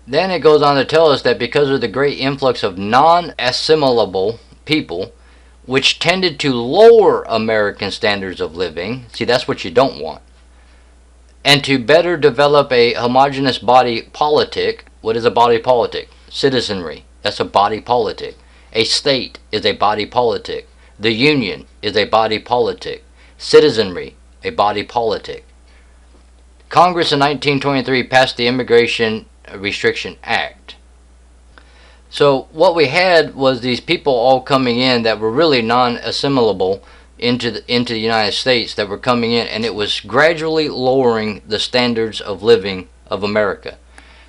Then it goes on to tell us that because of the great influx of non-assimilable people, which tended to lower American standards of living, see, that's what you don't want, and to better develop a homogeneous body politic. What is a body politic? Citizenry. That's a body politic. A state is a body politic. The union is a body politic. Citizenry, a body politic. Congress in 1923 passed the Immigration Restriction Act. So what we had was these people all coming in that were really non-assimilable into the United States, that were coming in, and it was gradually lowering the standards of living of America.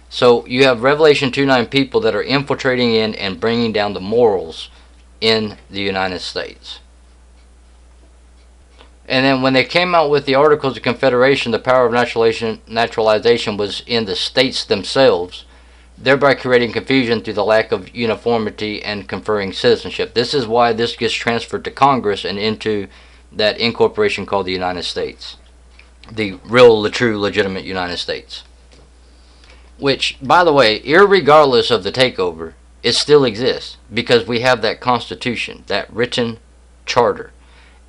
So you have Revelation 2:9 people that are infiltrating in and bringing down the morals in the United States. And then when they came out with the Articles of Confederation, the power of naturalization was in the states themselves, thereby creating confusion through the lack of uniformity and conferring citizenship. This is why this gets transferred to Congress and into that incorporation called the United States. The real, true, legitimate United States. Which, by the way, irregardless of the takeover, it still exists because we have that Constitution, that written charter.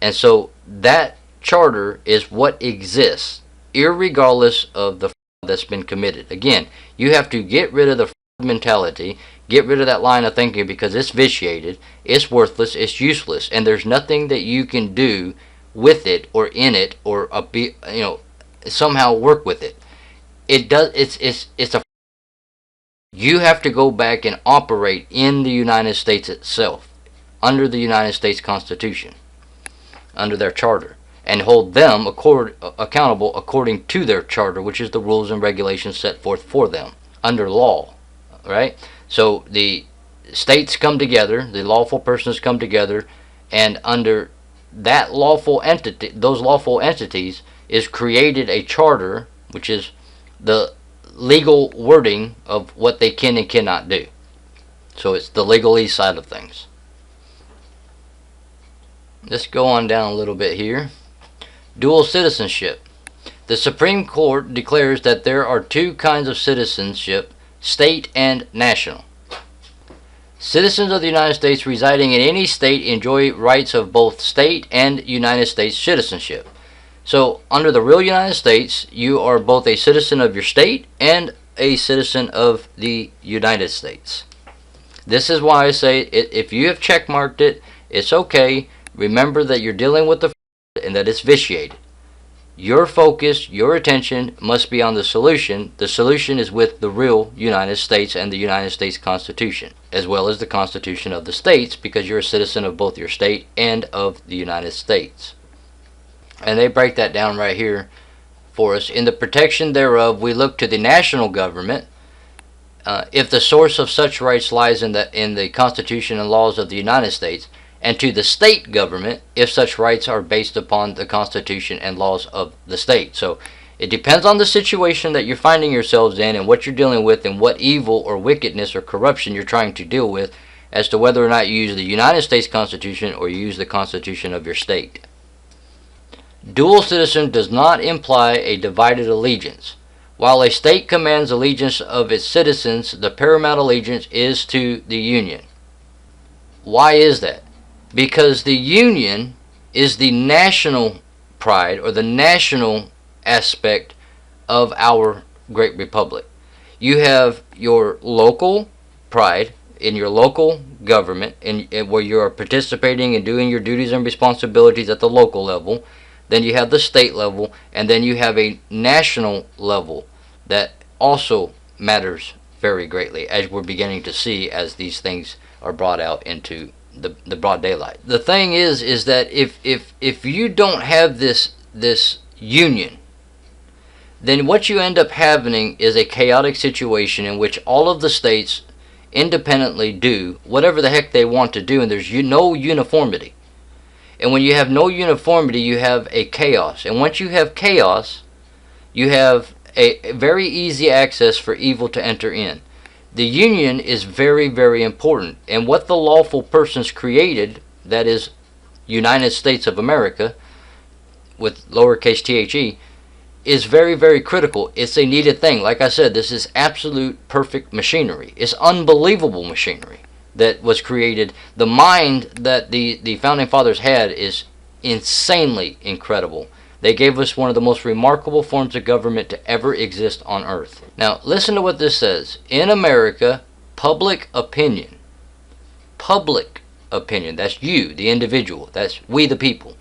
And so that charter is what exists, irregardless of the that's been committed. Again, you have to get rid of the mentality, get rid of that line of thinking, because it's vitiated, it's worthless, it's useless, and there's nothing that you can do with it or in it or somehow work with it. It does. It's a. You have to go back and operate in the United States itself, under the United States Constitution, under their charter, and hold them accountable according to their charter, which is the rules and regulations set forth for them under law, right? So the states come together, the lawful persons come together, and under that lawful entity, those lawful entities, is created a charter, which is the legal wording of what they can and cannot do. So it's the legalese side of things. Let's go on down a little bit here. Dual citizenship. The Supreme Court declares that there are two kinds of citizenship, state and national. Citizens of the United States residing in any state enjoy rights of both state and United States citizenship. So under the real United States, you are both a citizen of your state and a citizen of the United States. This is why I say if you have checkmarked it, it's okay. Remember that you're dealing with the and that it's vitiated. Your focus, your attention must be on the solution. The solution is with the real United States and the United States Constitution, as well as the Constitution of the states, because you're a citizen of both your state and of the United States. And they break that down right here for us. In the protection thereof, we look to the national government. If the source of such rights lies in the Constitution and laws of the United States, and to the state government if such rights are based upon the Constitution and laws of the state. So it depends on the situation that you're finding yourselves in and what you're dealing with and what evil or wickedness or corruption you're trying to deal with as to whether or not you use the United States Constitution or you use the Constitution of your state. Dual citizenship does not imply a divided allegiance. While a state commands allegiance of its citizens, the paramount allegiance is to the Union. Why is that? Because the Union is the national pride or the national aspect of our great republic. You have your local pride in your local government, where you are participating and doing your duties and responsibilities at the local level. Then you have the state level, and then you have a national level that also matters very greatly, as we're beginning to see as these things are brought out into the broad daylight. The thing is that if you don't have this union, then what you end up having is a chaotic situation in which all of the states independently do whatever the heck they want to do, and there's no uniformity. And when you have no uniformity, you have a chaos. And once you have chaos, you have a very easy access for evil to enter in. The union is very, very important. And what the lawful persons created, that is United States of America, with lowercase the, is very, very critical. It's a needed thing. Like I said, this is absolute perfect machinery. It's unbelievable machinery that was created. The mind that the Founding Fathers had is insanely incredible. They gave us one of the most remarkable forms of government to ever exist on earth. Now, listen to what this says. In America, public opinion, that's you, the individual, that's we the people,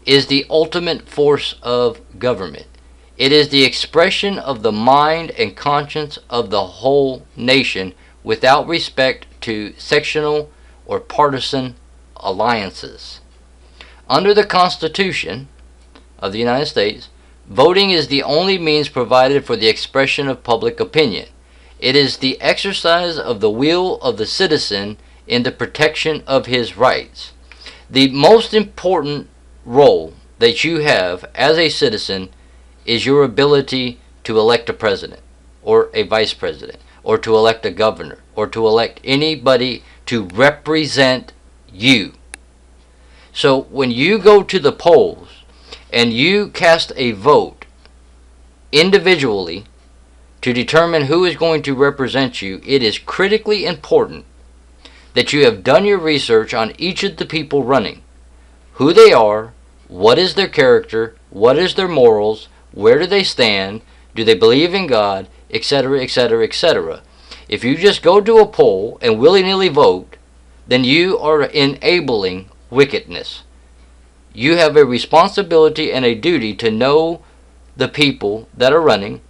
is the ultimate force of government. It is the expression of the mind and conscience of the whole nation without respect to sectional or partisan alliances. Under the Constitution of the United States, voting is the only means provided for the expression of public opinion. It is the exercise of the will of the citizen in the protection of his rights. The most important role that you have as a citizen is your ability to elect a president or a vice president or to elect a governor or to elect anybody to represent you. So when you go to the polls and you cast a vote individually to determine who is going to represent you, it is critically important that you have done your research on each of the people running, who they are, what is their character, what is their morals, where do they stand, do they believe in God, etc., etc., etc. If you just go to a poll and willy-nilly vote, then you are enabling wickedness. You have a responsibility and a duty to know the people that are running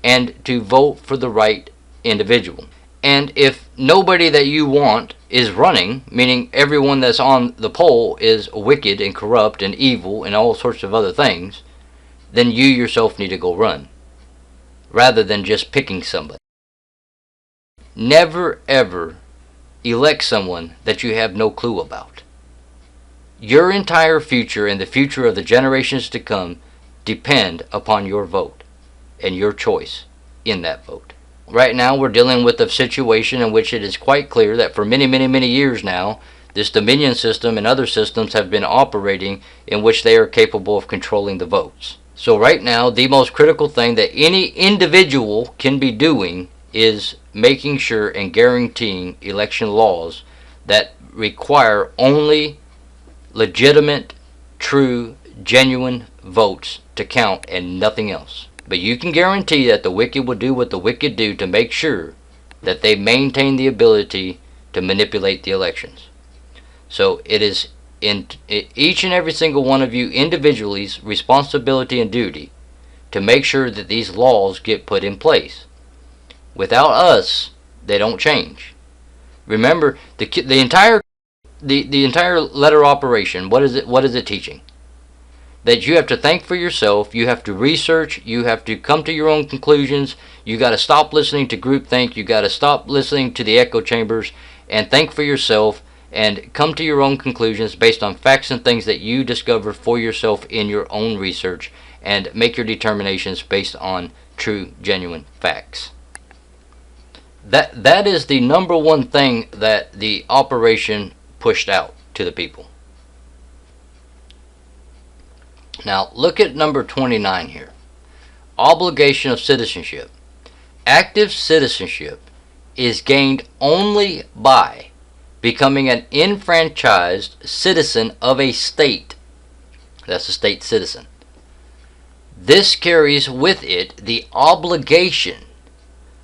and to vote for the right individual. And if nobody that you want is running, meaning everyone that's on the poll is wicked and corrupt and evil and all sorts of other things, then you yourself need to go run, rather than just picking somebody. Never ever elect someone that you have no clue about. Your entire future and the future of the generations to come depend upon your vote and your choice in that vote. Right now we're dealing with a situation in which it is quite clear that for many, many, many years now, this Dominion system and other systems have been operating in which they are capable of controlling the votes. So right now, the most critical thing that any individual can be doing is making sure and guaranteeing election laws that require only legitimate, true, genuine votes to count and nothing else. But you can guarantee that the wicked will do what the wicked do to make sure that they maintain the ability to manipulate the elections. So it is in each and every single one of you individually's responsibility and duty to make sure that these laws get put in place. Without us, they don't change. Remember, the entire letter operation, what is it teaching? That you have to think for yourself, you have to research, you have to come to your own conclusions, you got to stop listening to groupthink, you got to stop listening to the echo chambers and think for yourself and come to your own conclusions based on facts and things that you discover for yourself in your own research, and make your determinations based on true, genuine facts. That is the number one thing that the operation pushed out to the people. Now look at number 29 here. Obligation of citizenship. Active citizenship is gained only by becoming an enfranchised citizen of a state. That's a state citizen. This carries with it the obligation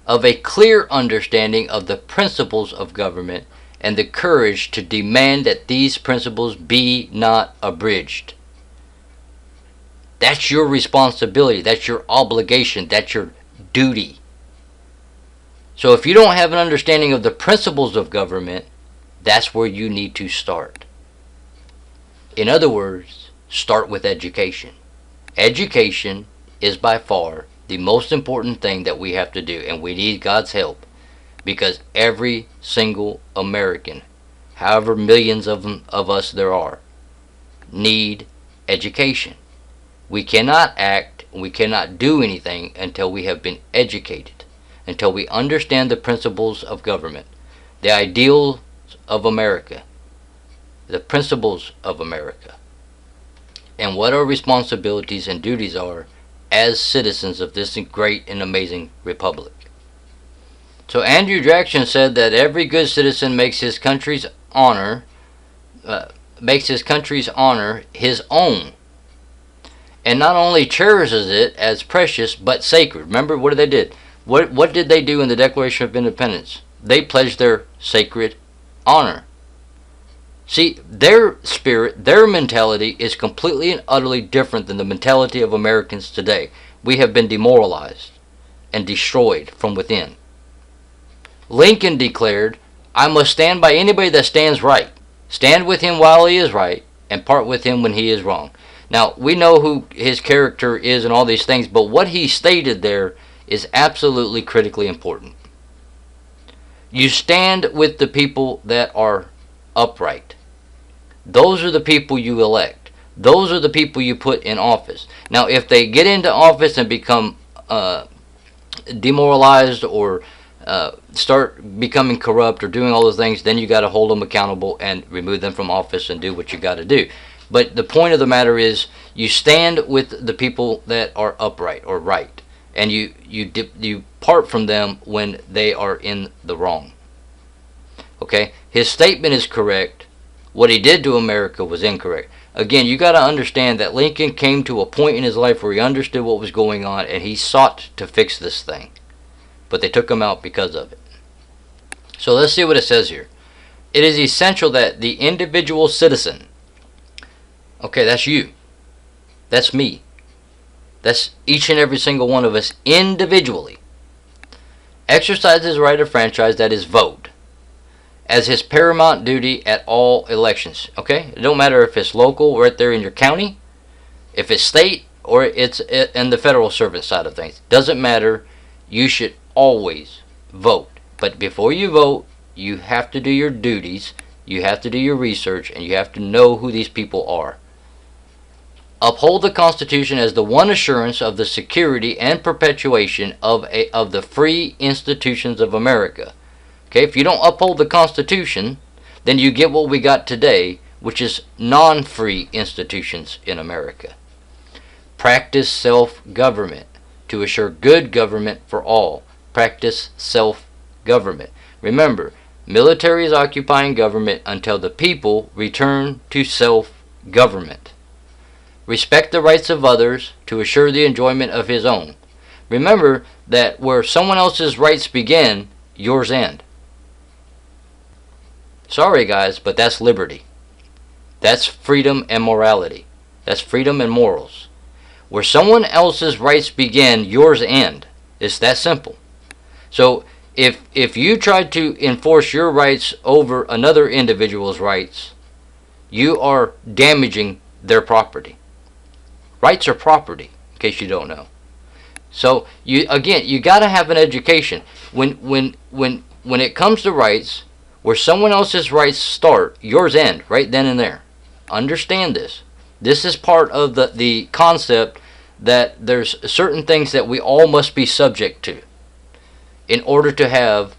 of a clear understanding of the principles of government and the courage to demand that these principles be not abridged. That's your responsibility, that's your obligation, that's your duty. So if you don't have an understanding of the principles of government, that's where you need to start. In other words, start with education. Education is by far the most important thing that we have to do, and we need God's help, because every single American, however millions of us there are, need education. We cannot act, we cannot do anything until we have been educated, until we understand the principles of government, the ideals of America, the principles of America, and what our responsibilities and duties are as citizens of this great and amazing republic. So Andrew Jackson said that every good citizen makes his country's honor his own, and not only cherishes it as precious but sacred. Remember what they did? What did they do in the Declaration of Independence? They pledged their sacred honor. See, their spirit, their mentality is completely and utterly different than the mentality of Americans today. We have been demoralized and destroyed from within. Lincoln declared, "I must stand by anybody that stands right. Stand with him while he is right, and part with him when he is wrong." Now, we know who his character is and all these things, but what he stated there is absolutely critically important. You stand with the people that are upright. Those are the people you elect. Those are the people you put in office. Now, if they get into office and become demoralized or start becoming corrupt or doing all those things, then you got to hold them accountable and remove them from office and do what you got to do. But the point of the matter is, you stand with the people that are upright or right, and you part from them when they are in the wrong. Okay, his statement is correct. What he did to America was incorrect. Again, you got to understand that Lincoln came to a point in his life where he understood what was going on, and he sought to fix this thing. But they took him out because of it. So let's see what it says here. It is essential that the individual citizen, okay, that's you, that's me, that's each and every single one of us individually, exercise his right of franchise, that is vote, as his paramount duty at all elections. Okay, it don't matter if it's local, right there in your county, if it's state, or it's in the federal servant side of things. Doesn't matter. You should always vote. But before you vote, you have to do your duties, you have to do your research, and you have to know who these people are. Uphold the Constitution as the one assurance of the security and perpetuation of the free institutions of America. Okay, if you don't uphold the Constitution, then you get what we got today, which is non-free institutions in America. Practice self-government to assure good government for all. Practice self-government. Remember, military is occupying government until the people return to self-government. Respect the rights of others to assure the enjoyment of his own. Remember that where someone else's rights begin, yours end. Sorry guys, but that's liberty. That's freedom and morality. That's freedom and morals. Where someone else's rights begin, yours end. It's that simple. So if you try to enforce your rights over another individual's rights, you are damaging their property. Rights are property, in case you don't know. So you got to have an education. When it comes to rights, where someone else's rights start, yours end right then and there. Understand this. This is part of the concept that there's certain things that we all must be subject to in order to have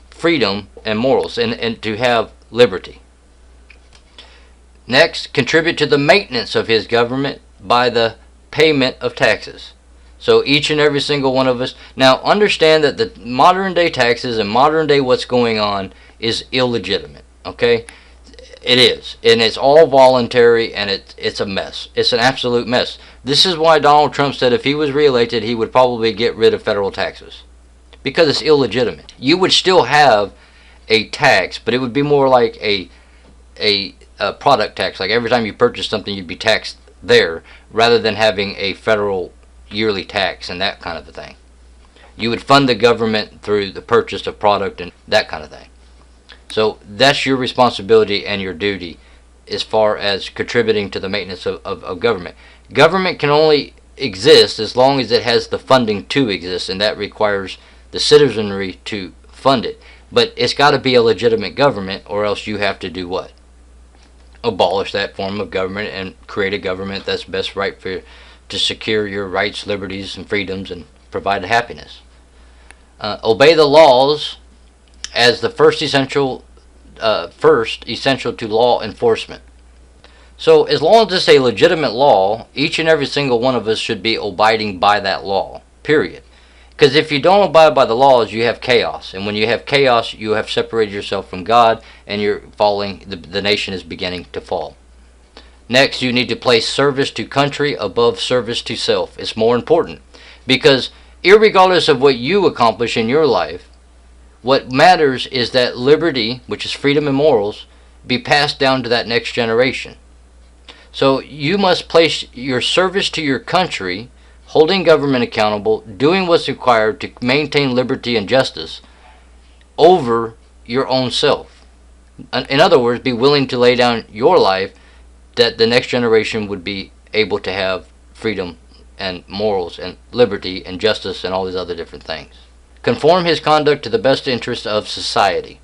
freedom and morals and to have liberty. Next, contribute to the maintenance of his government by the payment of taxes. So each and every single one of us. Now understand that the modern day taxes and modern day what's going on is illegitimate. Okay? It is. And it's all voluntary, and it's a mess. It's an absolute mess. This is why Donald Trump said if he was reelected, he would probably get rid of federal taxes. Because it's illegitimate. You would still have a tax, but it would be more like a product tax. Like every time you purchase something, you'd be taxed there, rather than having a federal yearly tax and that kind of a thing. You would fund the government through the purchase of product and that kind of thing. So that's your responsibility and your duty as far as contributing to the maintenance of government. Government can only exist as long as it has the funding to exist, and that requires the citizenry to fund it. But it's got to be a legitimate government, or else you have to do what? Abolish that form of government and create a government that's best right for to secure your rights, liberties, and freedoms, and provide happiness. Obey the laws as the first essential to law enforcement. So as long as it's a legitimate law, each and every single one of us should be abiding by that law, period. Because if you don't abide by the laws, you have chaos. And when you have chaos, you have separated yourself from God, and you're falling, the nation is beginning to fall. Next, you need to place service to country above service to self. It's more important. Because irregardless of what you accomplish in your life, what matters is that liberty, which is freedom and morals, be passed down to that next generation. So you must place your service to your country, holding government accountable, doing what's required to maintain liberty and justice, over your own self. In other words, be willing to lay down your life that the next generation would be able to have freedom and morals and liberty and justice and all these other different things. Conform his conduct to the best interest of society.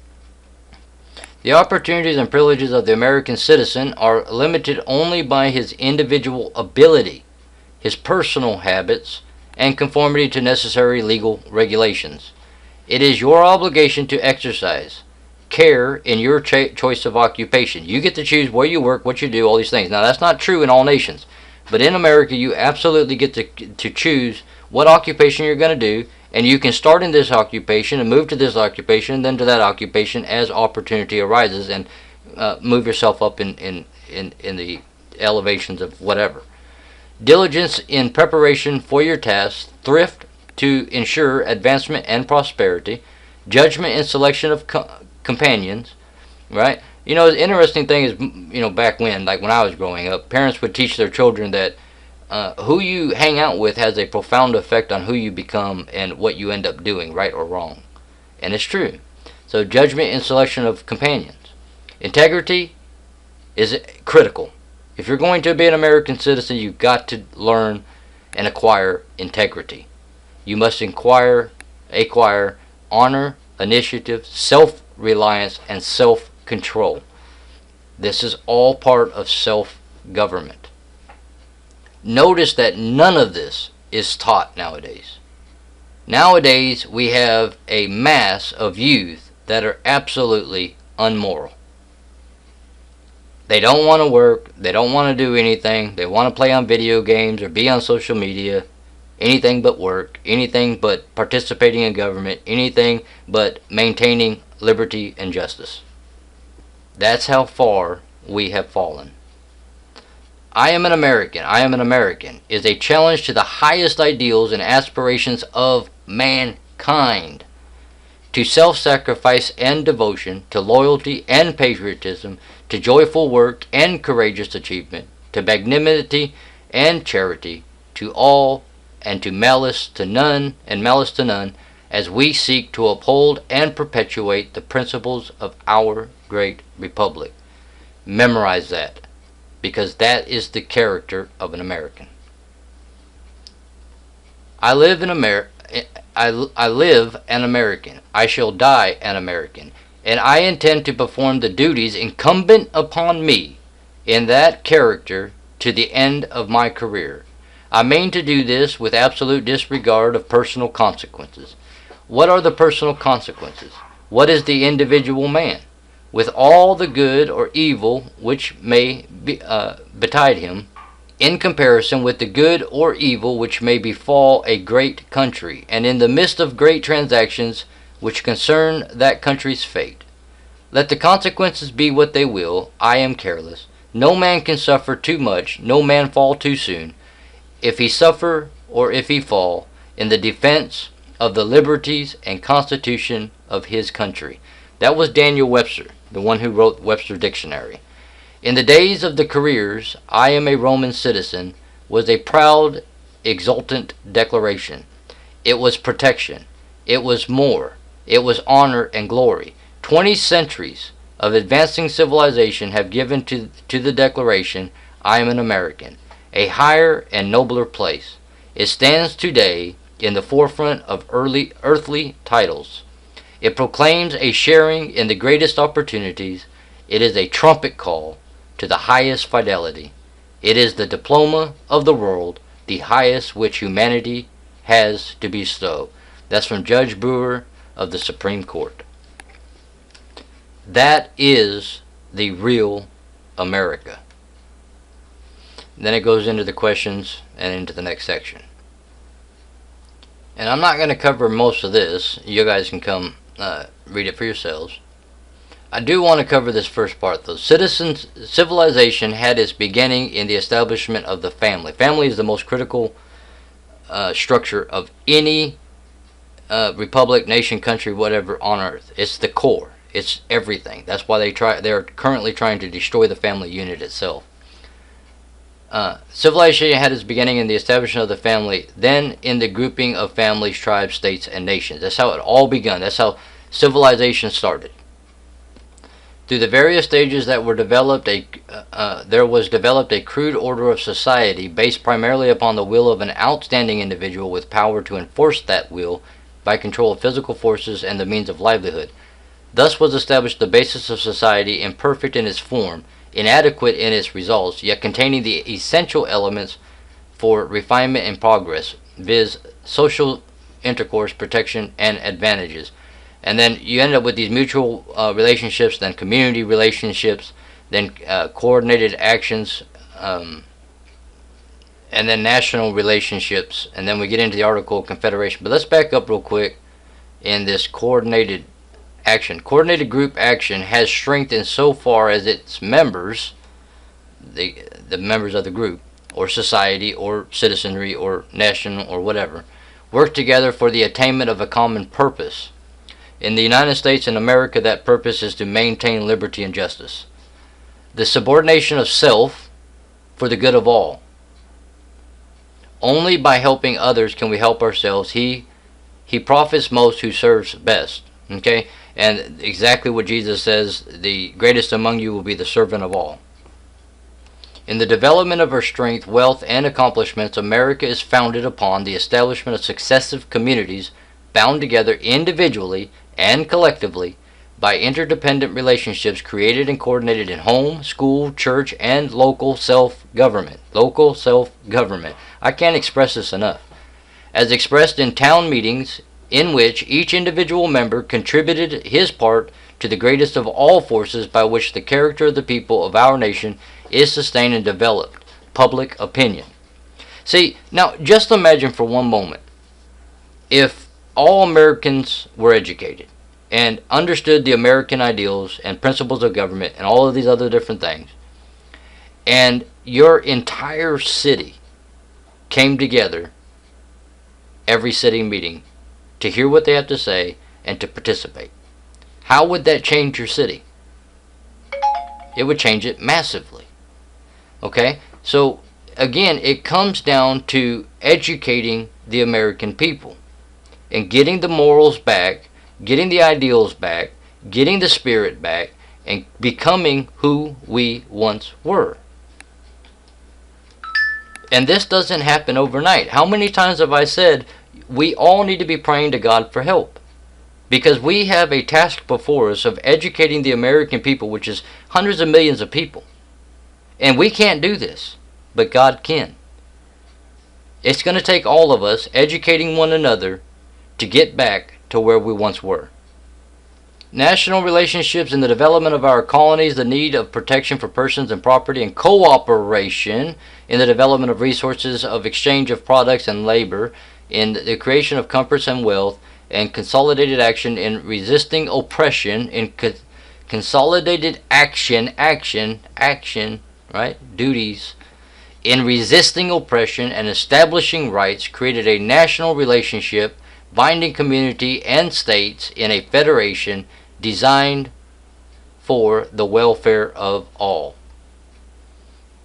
The opportunities and privileges of the American citizen are limited only by his individual ability, his personal habits, and conformity to necessary legal regulations. It is your obligation to exercise care in your choice of occupation. You get to choose where you work, what you do, all these things. Now, that's not true in all nations, but in America, you absolutely get to choose what occupation you're going to do, and you can start in this occupation and move to this occupation, and then to that occupation as opportunity arises, and move yourself up in the elevations of whatever. Diligence in preparation for your tasks, thrift to ensure advancement and prosperity, judgment in selection of companions, right? You know, the interesting thing is, you know, back when, like when I was growing up, parents would teach their children that who you hang out with has a profound effect on who you become and what you end up doing, right or wrong. And it's true. So judgment in selection of companions. Integrity is critical. If you're going to be an American citizen, you've got to learn and acquire integrity. You must acquire honor, initiative, self-reliance, and self-control. This is all part of self-government. Notice that none of this is taught nowadays. Nowadays, we have a mass of youth that are absolutely unmoral. They don't want to work. They don't want to do anything. They want to play on video games or be on social media. Anything but work. Anything but participating in government. Anything but maintaining liberty and justice. That's how far we have fallen. I am an American is a challenge to the highest ideals and aspirations of mankind. To self-sacrifice and devotion, to loyalty and patriotism, to joyful work and courageous achievement, to magnanimity and charity, to all and to malice to none, as we seek to uphold and perpetuate the principles of our great republic. Memorize that, because that is the character of an American. I live an American. I shall die an American, and I intend to perform the duties incumbent upon me in that character to the end of my career. I mean to do this with absolute disregard of personal consequences. What are the personal consequences? What is the individual man? With all the good or evil which may betide him, in comparison with the good or evil which may befall a great country, and in the midst of great transactions which concern that country's fate. Let the consequences be what they will, I am careless. No man can suffer too much, no man fall too soon. If he suffer or if he fall, in the defense of the liberties and constitution of his country. That was Daniel Webster, the one who wrote Webster Dictionary. In the days of the careers, I am a Roman citizen, was a proud, exultant declaration. It was protection. It was more. It was honor and glory. 20 centuries of advancing civilization have given to the declaration, I am an American, a higher and nobler place. It stands today in the forefront of earthly titles. It proclaims a sharing in the greatest opportunities. It is a trumpet call to the highest fidelity. It is the diploma of the world, the highest which humanity has to bestow. That's from Judge Brewer of the Supreme Court. That is the real America. Then it goes into the questions and into the next section. And I'm not going to cover most of this. You guys can come read it for yourselves. I do want to cover this first part though. Civilization had its beginning in the establishment of the family. Family is the most critical structure of any republic, nation, country, whatever on earth. It's the core. It's everything. That's why they're currently trying to destroy the family unit itself. Civilization had its beginning in the establishment of the family, then in the grouping of families, tribes, states, and nations. That's how it all begun. That's how civilization started. Through the various stages that were developed, there was developed a crude order of society based primarily upon the will of an outstanding individual with power to enforce that will by control of physical forces and the means of livelihood. Thus was established the basis of society, imperfect in its form, inadequate in its results, yet containing the essential elements for refinement and progress, viz. Social intercourse, protection, and advantages. And then you end up with these mutual relationships, then community relationships, then coordinated actions, and then national relationships. And then we get into the Article of Confederation. But let's back up real quick in this coordinated action. Coordinated group action has strength in so far as its members, the members of the group, or society, or citizenry, or nation, or whatever, work together for the attainment of a common purpose. In the United States and America, that purpose is to maintain liberty and justice. The subordination of self for the good of all. Only by helping others can we help ourselves. He profits most who serves best. Okay? And exactly what Jesus says, the greatest among you will be the servant of all. In the development of her strength, wealth, and accomplishments, America is founded upon the establishment of successive communities bound together individually and collectively by interdependent relationships created and coordinated in home, school, church, and local self-government. Local self-government. I can't express this enough. As expressed in town meetings, in which each individual member contributed his part to the greatest of all forces by which the character of the people of our nation is sustained and developed, public opinion. See, now just imagine for one moment, if all Americans were educated and understood the American ideals and principles of government and all of these other different things, and your entire city came together every city meeting to hear what they have to say and to participate. How would that change your city? It would change it massively. Okay? So, again, it comes down to educating the American people and getting the morals back, getting the ideals back, getting the spirit back, and becoming who we once were. And this doesn't happen overnight. How many times have I said we all need to be praying to God for help? Because we have a task before us of educating the American people, which is hundreds of millions of people. And we can't do this, but God can. It's going to take all of us educating one another to get back to where we once were. National relationships in the development of our colonies, the need of protection for persons and property, and cooperation in the development of resources, of exchange of products and labor, in the creation of comforts and wealth, and consolidated action in resisting oppression, in consolidated action, right? Duties, in resisting oppression and establishing rights, created a national relationship binding community and states in a federation designed for the welfare of all.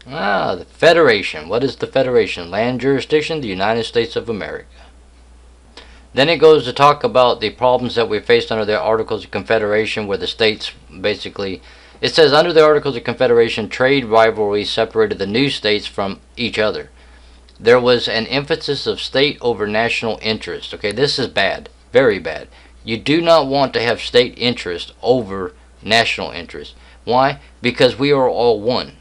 The Federation. What is the Federation? Land jurisdiction, the United States of America. Then it goes to talk about the problems that we faced under the Articles of Confederation, where the states basically, it says under the Articles of Confederation, trade rivalry separated the new states from each other. There was an emphasis of state over national interest. Okay, this is bad, very bad. You do not want to have state interest over national interest. Why? Because we are all one.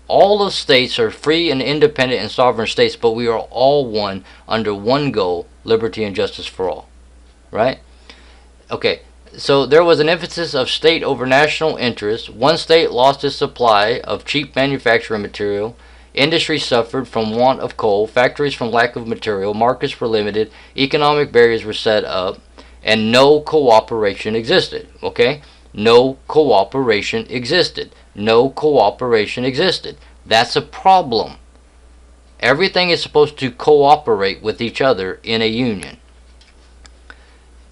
All of states are free and independent and sovereign states, but we are all one under one goal, liberty and justice for all. Right? Okay, so there was an emphasis of state over national interest. One state lost its supply of cheap manufacturing material Industry suffered from want of coal, factories from lack of material, markets were limited, economic barriers were set up, and no cooperation existed. Okay? No cooperation existed. No cooperation existed. That's a problem. Everything is supposed to cooperate with each other in a union.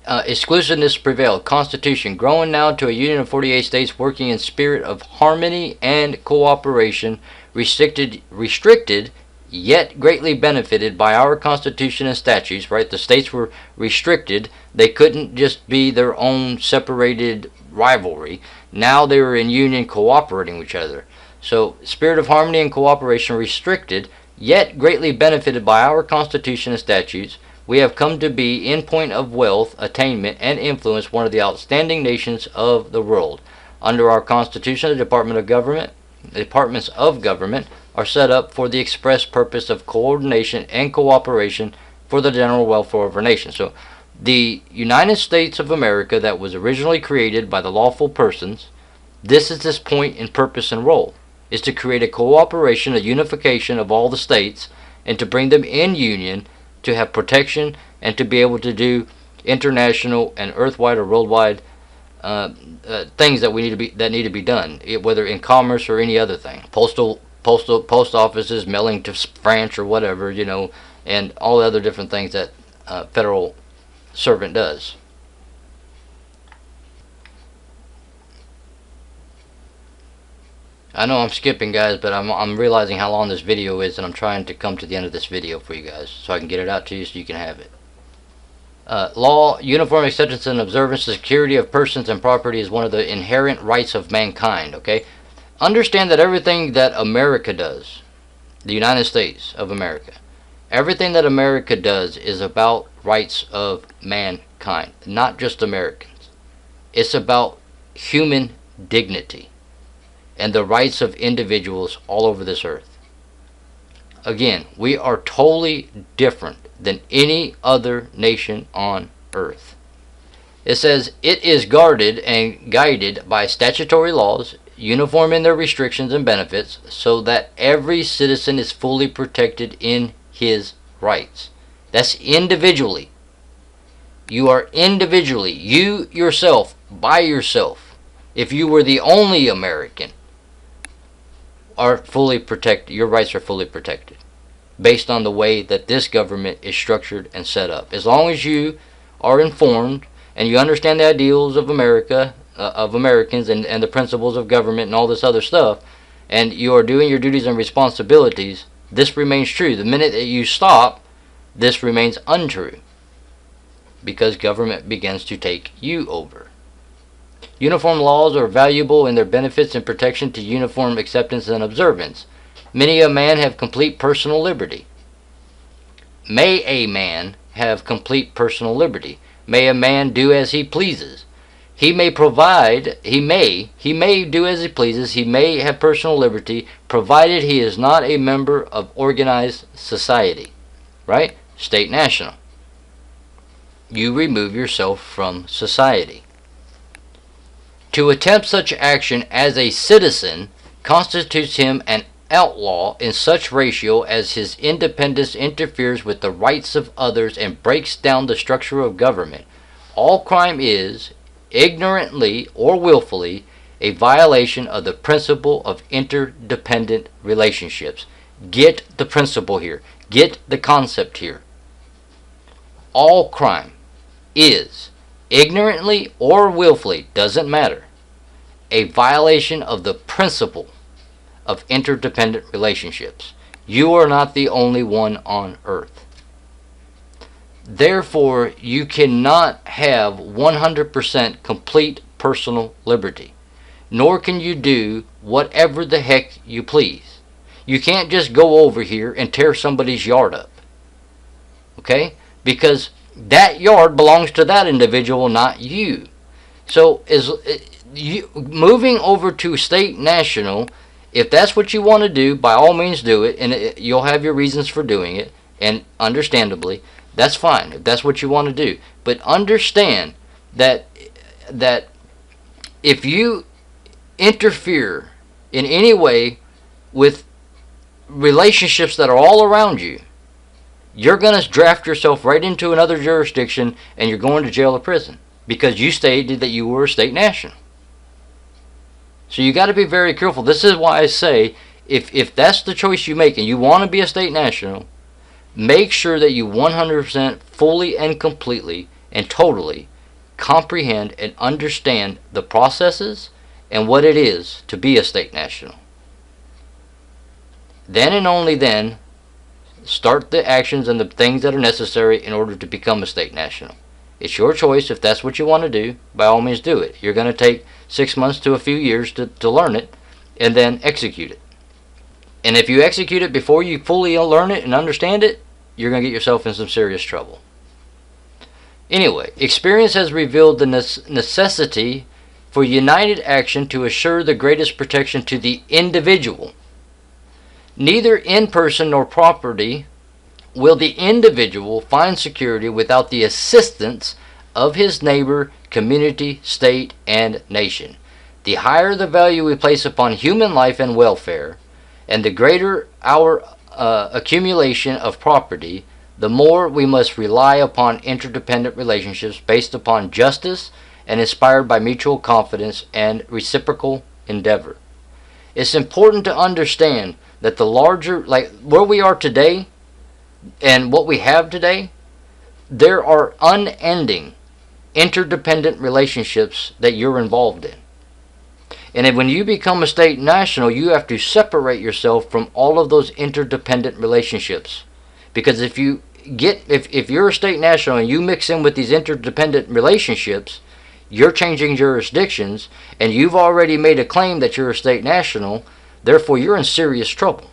Exclusiveness prevailed. Constitution growing now to a union of 48 states working in spirit of harmony and cooperation, restricted yet greatly benefited by our Constitution and statutes. Right, the states were restricted. They couldn't just be their own separated rivalry. Now they were in union, cooperating with each other. So spirit of harmony and cooperation, restricted yet greatly benefited by our Constitution and statutes, we have come to be, in point of wealth, attainment, and influence, one of the outstanding nations of the world. Under our Constitution, the departments of government are set up for the express purpose of coordination and cooperation for the general welfare of our nation. So, the United States of America that was originally created by the lawful persons, this is its point in purpose and role, is to create a cooperation, a unification of all the states, and to bring them in union, to have protection, and to be able to do international and earthwide or worldwide things that need to be done, whether in commerce or any other thing. Post offices, mailing to France or whatever, and all the other different things that federal servant does. I know I'm skipping, guys, but I'm realizing how long this video is, and I'm trying to come to the end of this video for you guys so I can get it out to you so you can have it. Law, uniform acceptance and observance, the security of persons and property is one of the inherent rights of mankind, okay? Understand that everything that America does, the United States of America, everything that America does is about rights of mankind, not just Americans. It's about human dignity and the rights of individuals all over this earth. Again, we are totally different than any other nation on earth. It says it is guarded and guided by statutory laws, uniform in their restrictions and benefits, so that every citizen is fully protected in his rights. That's individually. You are individually, you yourself, by yourself. If you were the only American, are fully protected. Your rights are fully protected based on the way that this government is structured and set up. As long as you are informed and you understand the ideals of America, of Americans, and the principles of government and all this other stuff, and you are doing your duties and responsibilities, this remains true. The minute that you stop, this remains untrue, because government begins to take you over. Uniform laws are valuable in their benefits and protection to uniform acceptance and observance. Many a man have complete personal liberty. May a man have complete personal liberty. May a man do as he pleases. He may provide, he may do as he pleases, he may have personal liberty, provided he is not a member of organized society. Right? State national. You remove yourself from society. To attempt such action as a citizen constitutes him an outlaw in such ratio as his independence interferes with the rights of others and breaks down the structure of government. All crime is, ignorantly or willfully, a violation of the principle of interdependent relationships. Get the principle here. Get the concept here. All crime is, ignorantly or willfully, doesn't matter, a violation of the principle of interdependent relationships. You are not the only one on earth. Therefore, you cannot have 100% complete personal liberty, nor can you do whatever the heck you please. You can't just go over here and tear somebody's yard up, okay? Because that yard belongs to that individual, not you. So, moving over to state national, if that's what you want to do, by all means do it, and you'll have your reasons for doing it, and understandably, that's fine if that's what you want to do. But understand that if you interfere in any way with relationships that are all around you, you're going to draft yourself right into another jurisdiction and you're going to jail or prison because you stated that you were a state national. So you got to be very careful. This is why I say if that's the choice you make and you want to be a state national, make sure that you 100% fully and completely and totally comprehend and understand the processes and what it is to be a state national. Then and only then, start the actions and the things that are necessary in order to become a state national. It's your choice. If that's what you want to do, by all means do it. You're going to take 6 months to a few years to learn it and then execute it. And if you execute it before you fully learn it and understand it, you're going to get yourself in some serious trouble. Anyway, experience has revealed the necessity for united action to assure the greatest protection to the individual. Neither in person nor property will the individual find security without the assistance of his neighbor, community, state, and nation. The higher the value we place upon human life and welfare, and the greater our accumulation of property, the more we must rely upon interdependent relationships based upon justice and inspired by mutual confidence and reciprocal endeavor. It's important to understand that the larger, like where we are today and what we have today, there are unending interdependent relationships that you're involved in. And when you become a state national, you have to separate yourself from all of those interdependent relationships. Because if you're a state national and you mix in with these interdependent relationships, you're changing jurisdictions and you've already made a claim that you're a state national, therefore you're in serious trouble.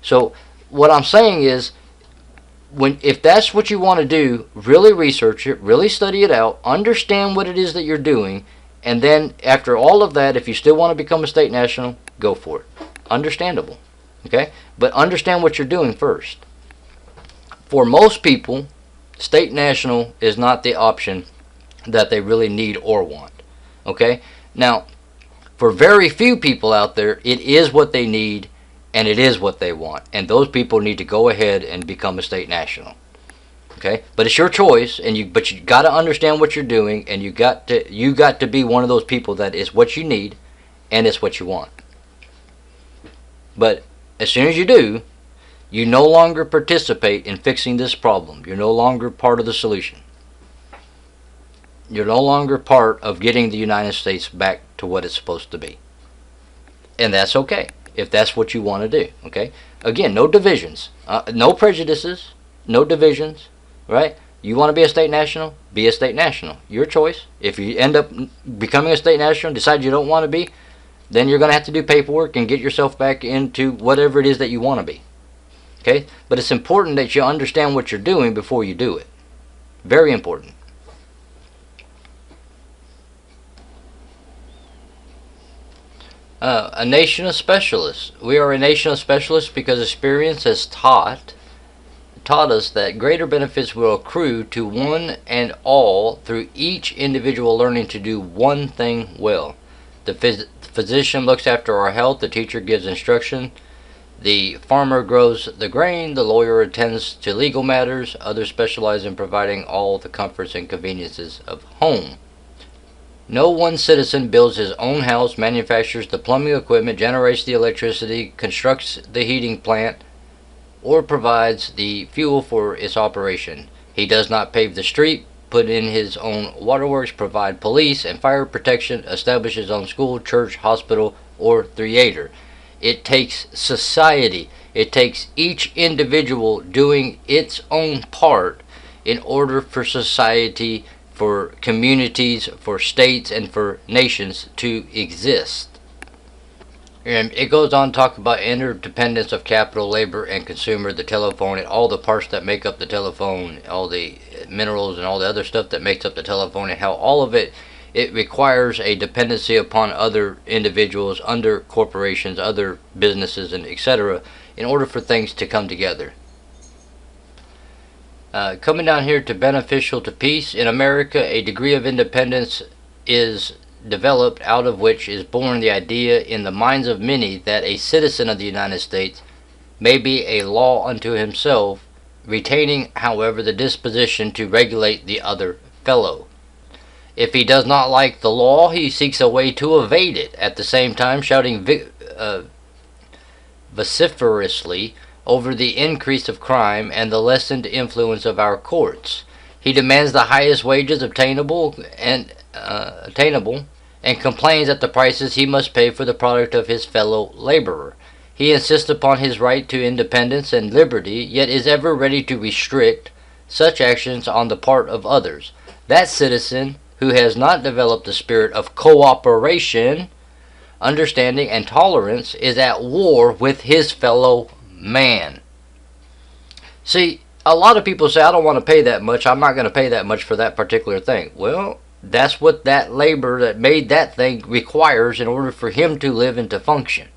So what I'm saying is, if that's what you want to do, really research it, really study it out, understand what it is that you're doing, and then after all of that, if you still want to become a state national, go for it. Understandable. Okay? But understand what you're doing first. For most people, state national is not the option that they really need or want. Okay? Now, for very few people out there, it is what they need and it is what they want. And those people need to go ahead and become a state national. Okay? But it's your choice, but you got to understand what you're doing, and you got to be one of those people that is what you need and it's what you want. But as soon as you do, you no longer participate in fixing this problem. You're no longer part of the solution. You're no longer part of getting the United States back to what it's supposed to be. And that's okay, if that's what you want to do. Okay? Again, no divisions, no prejudices, no divisions, right? You want to be a state national? Be a state national. Your choice. If you end up becoming a state national, decide you don't want to be, then you're going to have to do paperwork and get yourself back into whatever it is that you want to be. Okay? But it's important that you understand what you're doing before you do it. Very important. A nation of specialists. We are a nation of specialists because experience has taught us that greater benefits will accrue to one and all through each individual learning to do one thing well. The physician looks after our health, the teacher gives instruction, the farmer grows the grain, the lawyer attends to legal matters, others specialize in providing all the comforts and conveniences of home. No one citizen builds his own house, manufactures the plumbing equipment, generates the electricity, constructs the heating plant, or provides the fuel for its operation. He does not pave the street, put in his own waterworks, provide police and fire protection, establish his own school, church, hospital, or theater. It takes society. It takes each individual doing its own part in order for society, for communities, for states, and for nations to exist. And it goes on to talk about interdependence of capital, labor, and consumer, the telephone, and all the parts that make up the telephone, all the minerals and all the other stuff that makes up the telephone, and how all of it requires a dependency upon other individuals, other corporations, other businesses, and etc. in order for things to come together. Coming down here to beneficial to peace. In America, a degree of independence is developed, out of which is born the idea in the minds of many that a citizen of the United States may be a law unto himself, retaining, however, the disposition to regulate the other fellow. If he does not like the law, he seeks a way to evade it, at the same time shouting vociferously over the increase of crime and the lessened influence of our courts. He demands the highest wages attainable and complains at the prices he must pay for the product of his fellow laborer. He insists upon his right to independence and liberty, yet is ever ready to restrict such actions on the part of others. That citizen who has not developed the spirit of cooperation, understanding, and tolerance is at war with his fellow man. See, a lot of people say, I don't want to pay that much. I'm not going to pay that much for that particular thing. Well, that's what that labor that made that thing requires in order for him to live and to function.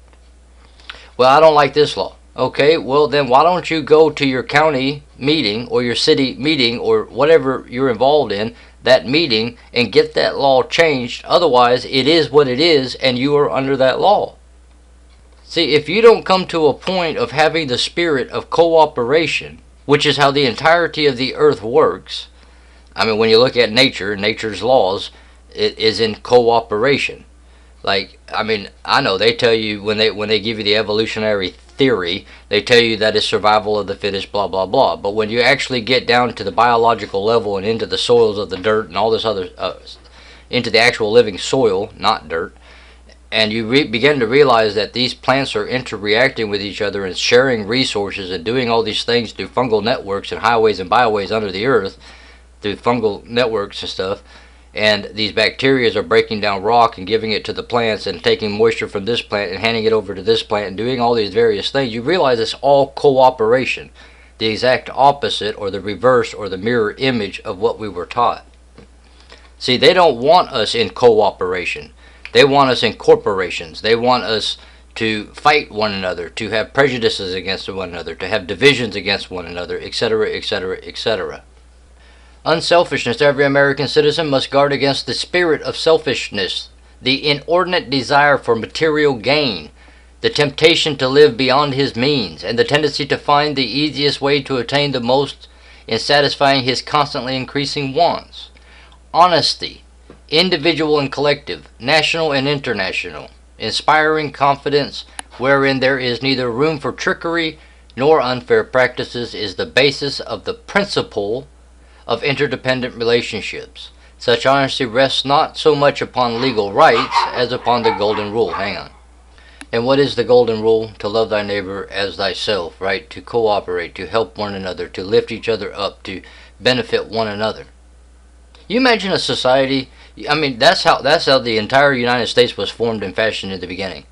Well, I don't like this law. Okay, well then why don't you go to your county meeting or your city meeting or whatever you're involved in, that meeting, and get that law changed. Otherwise, it is what it is and you are under that law. See, if you don't come to a point of having the spirit of cooperation, which is how the entirety of the earth works. I mean, when you look at nature, nature's laws, it is in cooperation. Like, I mean, I know they tell you when they give you the evolutionary theory, they tell you that it's survival of the fittest, blah, blah, blah. But when you actually get down to the biological level and into the soils of the dirt and all this other, into the actual living soil, not dirt, and you begin to realize that these plants are interreacting with each other and sharing resources and doing all these things through fungal networks and highways and byways under the earth, through fungal networks and stuff, and these bacteria are breaking down rock and giving it to the plants and taking moisture from this plant and handing it over to this plant and doing all these various things, you realize it's all cooperation, the exact opposite or the reverse or the mirror image of what we were taught. See, they don't want us in cooperation. They want us in corporations. They want us to fight one another, to have prejudices against one another, to have divisions against one another, etc., etc., etc. Unselfishness. Every American citizen must guard against the spirit of selfishness, the inordinate desire for material gain, the temptation to live beyond his means, and the tendency to find the easiest way to attain the most in satisfying his constantly increasing wants. Honesty. Individual and collective, national and international, inspiring confidence wherein there is neither room for trickery nor unfair practices is the basis of the principle of interdependent relationships. Such honesty rests not so much upon legal rights as upon the golden rule. Hang on. And what is the golden rule? To love thy neighbor as thyself, right? To cooperate, to help one another, to lift each other up, to benefit one another. You imagine a society, I mean, that's how the entire United States was formed and fashioned in the beginning.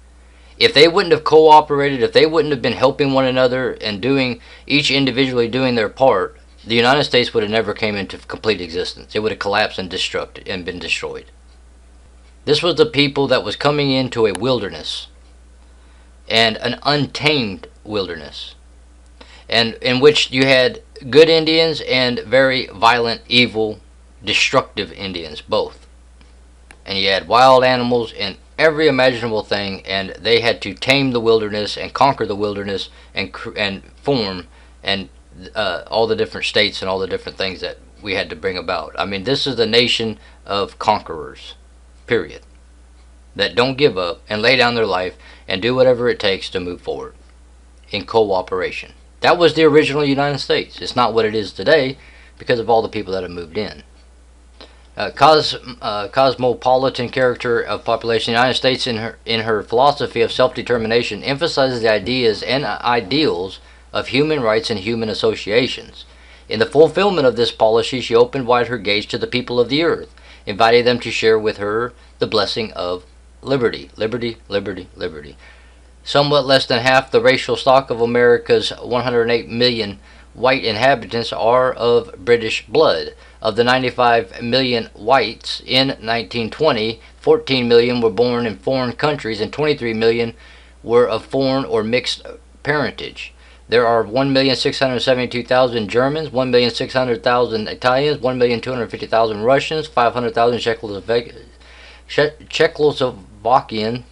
If they wouldn't have cooperated, if they wouldn't have been helping one another and doing, each individually doing their part, the United States would have never came into complete existence. It would have collapsed and been destroyed. This was the people that was coming into a wilderness, and an untamed wilderness, and in which you had good Indians and very violent, evil, destructive Indians, both. And you had wild animals and every imaginable thing, and they had to tame the wilderness and conquer the wilderness and form and all the different states and all the different things that we had to bring about. I mean, this is the nation of conquerors, period, that don't give up and lay down their life and do whatever it takes to move forward in cooperation. That was the original United States. It's not what it is today because of all the people that have moved in. Cosmopolitan character of population. The United States, in her philosophy of self-determination, emphasizes the ideas and ideals of human rights and human associations. In the fulfillment of this policy, she opened wide her gates to the people of the earth, inviting them to share with her the blessing of liberty. Liberty, liberty, liberty. Somewhat less than half the racial stock of America's 108 million white inhabitants are of British blood. Of the 95 million whites in 1920, 14 million were born in foreign countries and 23 million were of foreign or mixed parentage. There are 1,672,000 Germans, 1,600,000 Italians, 1,250,000 Russians, 500,000 Czechoslovakian,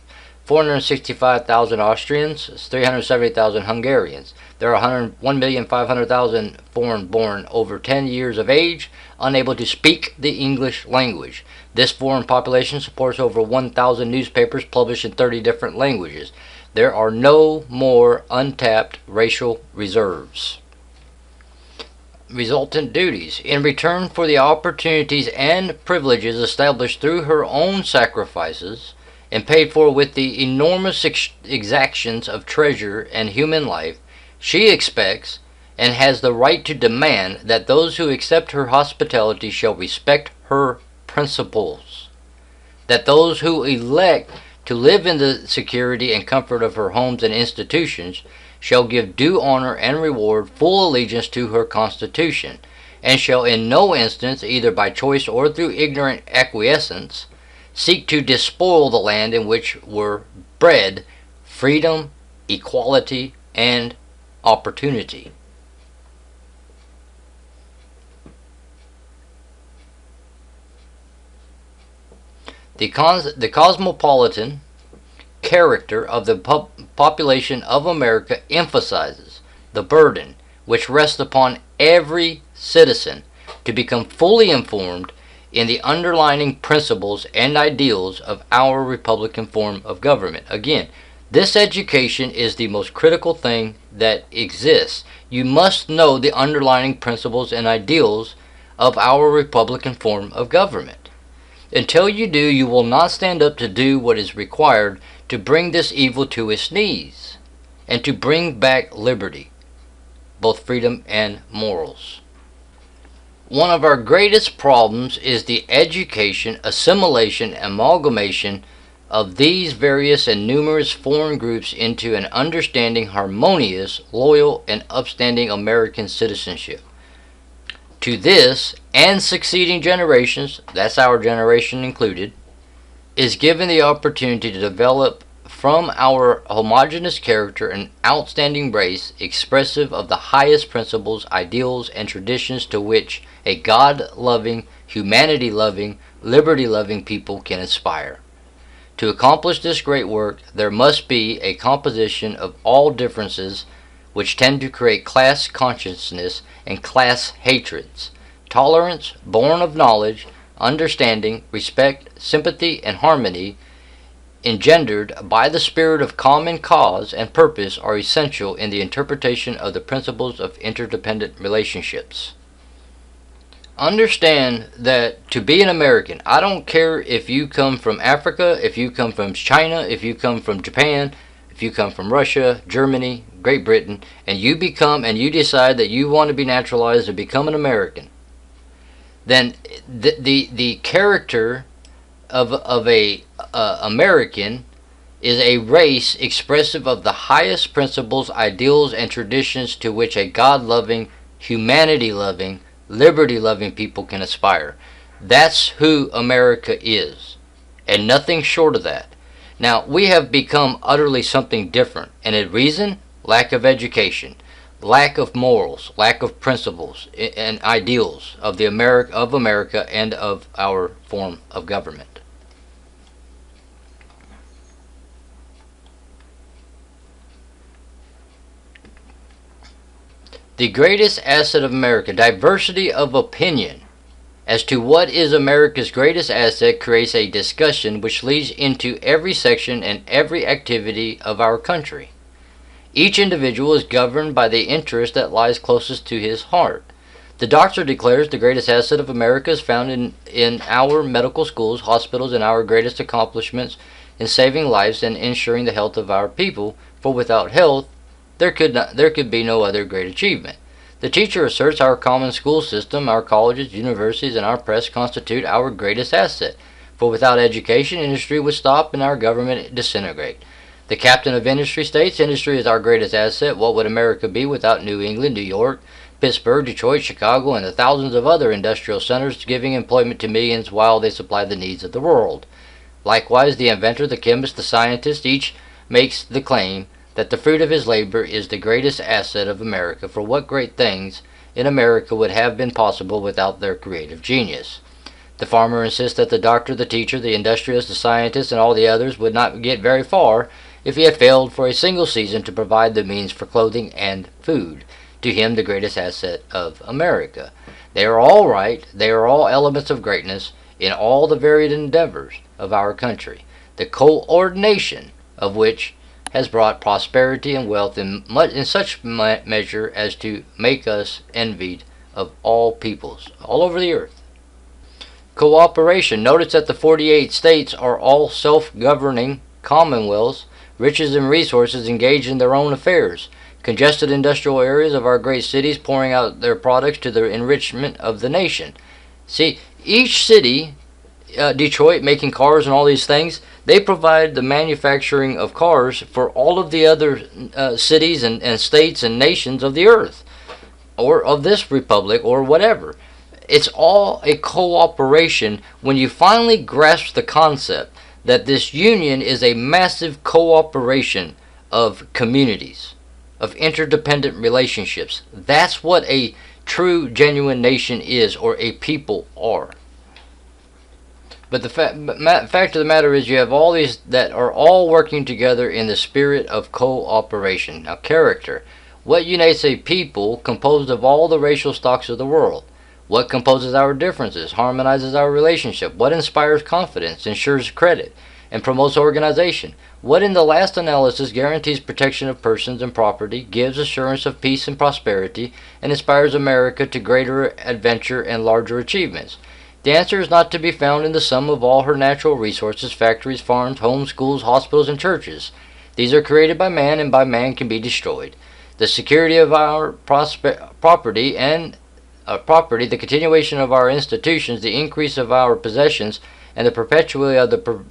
465,000 Austrians, 370,000 Hungarians. There are 1,500,000 foreign-born over 10 years of age, unable to speak the English language. This foreign population supports over 1,000 newspapers published in 30 different languages. There are no more untapped racial reserves. Resultant duties. In return for the opportunities and privileges established through her own sacrifices and paid for with the enormous exactions of treasure and human life, she expects and has the right to demand that those who accept her hospitality shall respect her principles, that those who elect to live in the security and comfort of her homes and institutions shall give due honor and reward full allegiance to her Constitution, and shall in no instance, either by choice or through ignorant acquiescence, seek to despoil the land in which were bred freedom, equality, and opportunity. The cosmopolitan character of the population of America emphasizes the burden which rests upon every citizen to become fully informed in the underlying principles and ideals of our Republican form of government. Again, this education is the most critical thing that exists. You must know the underlying principles and ideals of our Republican form of government. Until you do, you will not stand up to do what is required to bring this evil to its knees and to bring back liberty, both freedom and morals. One of our greatest problems is the education, assimilation, amalgamation of these various and numerous foreign groups into an understanding, harmonious, loyal, and upstanding American citizenship. To this and succeeding generations, that's our generation included, is given the opportunity to develop from our homogeneous character an outstanding race expressive of the highest principles, ideals, and traditions to which a God-loving, humanity-loving, liberty-loving people can aspire. To accomplish this great work, there must be a composition of all differences which tend to create class consciousness and class hatreds. Tolerance, born of knowledge, understanding, respect, sympathy, and harmony, engendered by the spirit of common cause and purpose, are essential in the interpretation of the principles of interdependent relationships. Understand that to be an American, I don't care if you come from Africa, if you come from China, if you come from Japan, if you come from Russia, Germany, Great Britain, and you decide that you want to be naturalized to become an American, then the character of a American is a race expressive of the highest principles, ideals, and traditions to which a God-loving, humanity-loving, liberty-loving people can aspire. That's who America is, and nothing short of that. Now, we have become utterly something different, and a reason? Lack of education, lack of morals, lack of principles and ideals of America and of our form of government. The greatest asset of America, diversity of opinion as to what is America's greatest asset, creates a discussion which leads into every section and every activity of our country. Each individual is governed by the interest that lies closest to his heart. The doctor declares the greatest asset of America is found in our medical schools, hospitals, and our greatest accomplishments in saving lives and ensuring the health of our people, for without health there could be no other great achievement. The teacher asserts our common school system, our colleges, universities, and our press constitute our greatest asset, for without education industry would stop and our government disintegrate. The captain of industry states, industry is our greatest asset. What would America be without New England, New York, Pittsburgh, Detroit, Chicago, and the thousands of other industrial centers giving employment to millions while they supply the needs of the world? Likewise, the inventor, the chemist, the scientist, each makes the claim that the fruit of his labor is the greatest asset of America, for what great things in America would have been possible without their creative genius? The farmer insists that the doctor, the teacher, the industrialist, the scientist, and all the others would not get very far if he had failed for a single season to provide the means for clothing and food, to him the greatest asset of America. They are all right. They are all elements of greatness in all the varied endeavors of our country, the coordination of which has brought prosperity and wealth in such measure as to make us envied of all peoples all over the earth. Cooperation. Notice that the 48 states are all self-governing commonwealths, riches and resources engaged in their own affairs. Congested industrial areas of our great cities pouring out their products to the enrichment of the nation. See, each city, Detroit making cars and all these things, they provide the manufacturing of cars for all of the other cities and states and nations of the earth, or of this republic, or whatever. It's all a cooperation when you finally grasp the concept that this union is a massive cooperation of communities, of interdependent relationships. That's what a true, genuine nation is, or a people are. But the fact of the matter is you have all these that are all working together in the spirit of cooperation. Now, character. What unites a people composed of all the racial stocks of the world? What composes our differences, harmonizes our relationship? What inspires confidence, ensures credit, and promotes organization? What in the last analysis guarantees protection of persons and property, gives assurance of peace and prosperity, and inspires America to greater adventure and larger achievements? The answer is not to be found in the sum of all her natural resources, factories, farms, homes, schools, hospitals, and churches. These are created by man, and by man can be destroyed. The security of our property, the continuation of our institutions, the increase of our possessions, and the perpetuity of the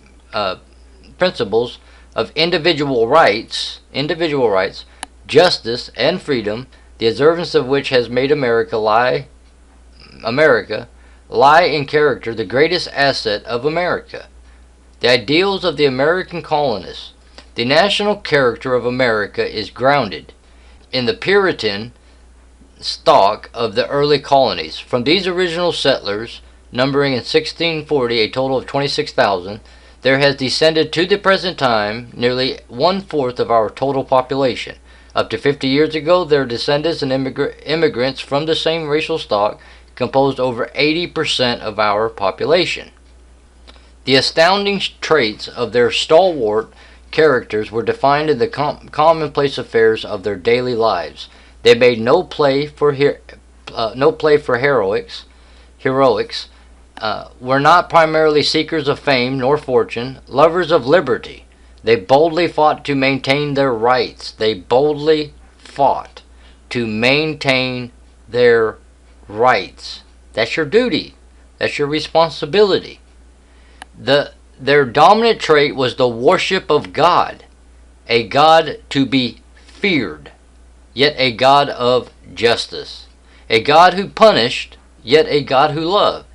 principles of individual rights, justice, and freedom, the observance of which has made America lie in character the greatest asset of America. The ideals of the American colonists. The national character of America is grounded in the Puritan stock of the early colonies. From these original settlers, numbering in 1640 a total of 26,000, there has descended to the present time nearly 1/4 of our total population. Up to 50 years ago, their descendants and immigrants from the same racial stock composed over 80% of our population. The astounding traits of their stalwart characters were defined in the commonplace affairs of their daily lives. They made no play for heroics, were not primarily seekers of fame nor fortune, lovers of liberty. They boldly fought to maintain their rights. They boldly fought to maintain their rights. That's your duty. That's your responsibility. Their dominant trait was the worship of God, a God to be feared, yet a God of justice, a God who punished, yet a God who loved.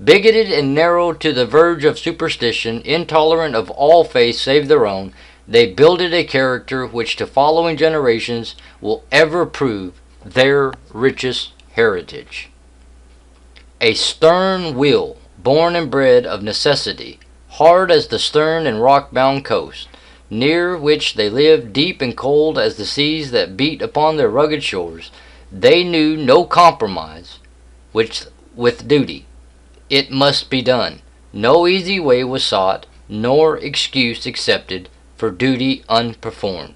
Bigoted and narrow to the verge of superstition, intolerant of all faiths save their own, they builded a character which to following generations will ever prove their richest heritage. A stern will, born and bred of necessity, hard as the stern and rock-bound coast, near which they lived, deep and cold as the seas that beat upon their rugged shores. They knew no compromise with duty. It must be done. No easy way was sought, nor excuse accepted for duty unperformed.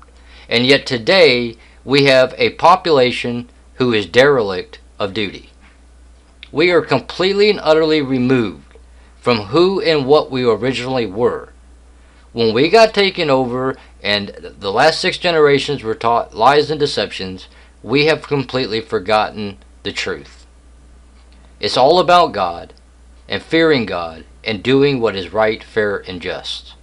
And yet today we have a population who is derelict of duty. We are completely and utterly removed from who and what we originally were. When we got taken over and the last 6 generations were taught lies and deceptions, we have completely forgotten the truth. It's all about God and fearing God and doing what is right, fair, and just.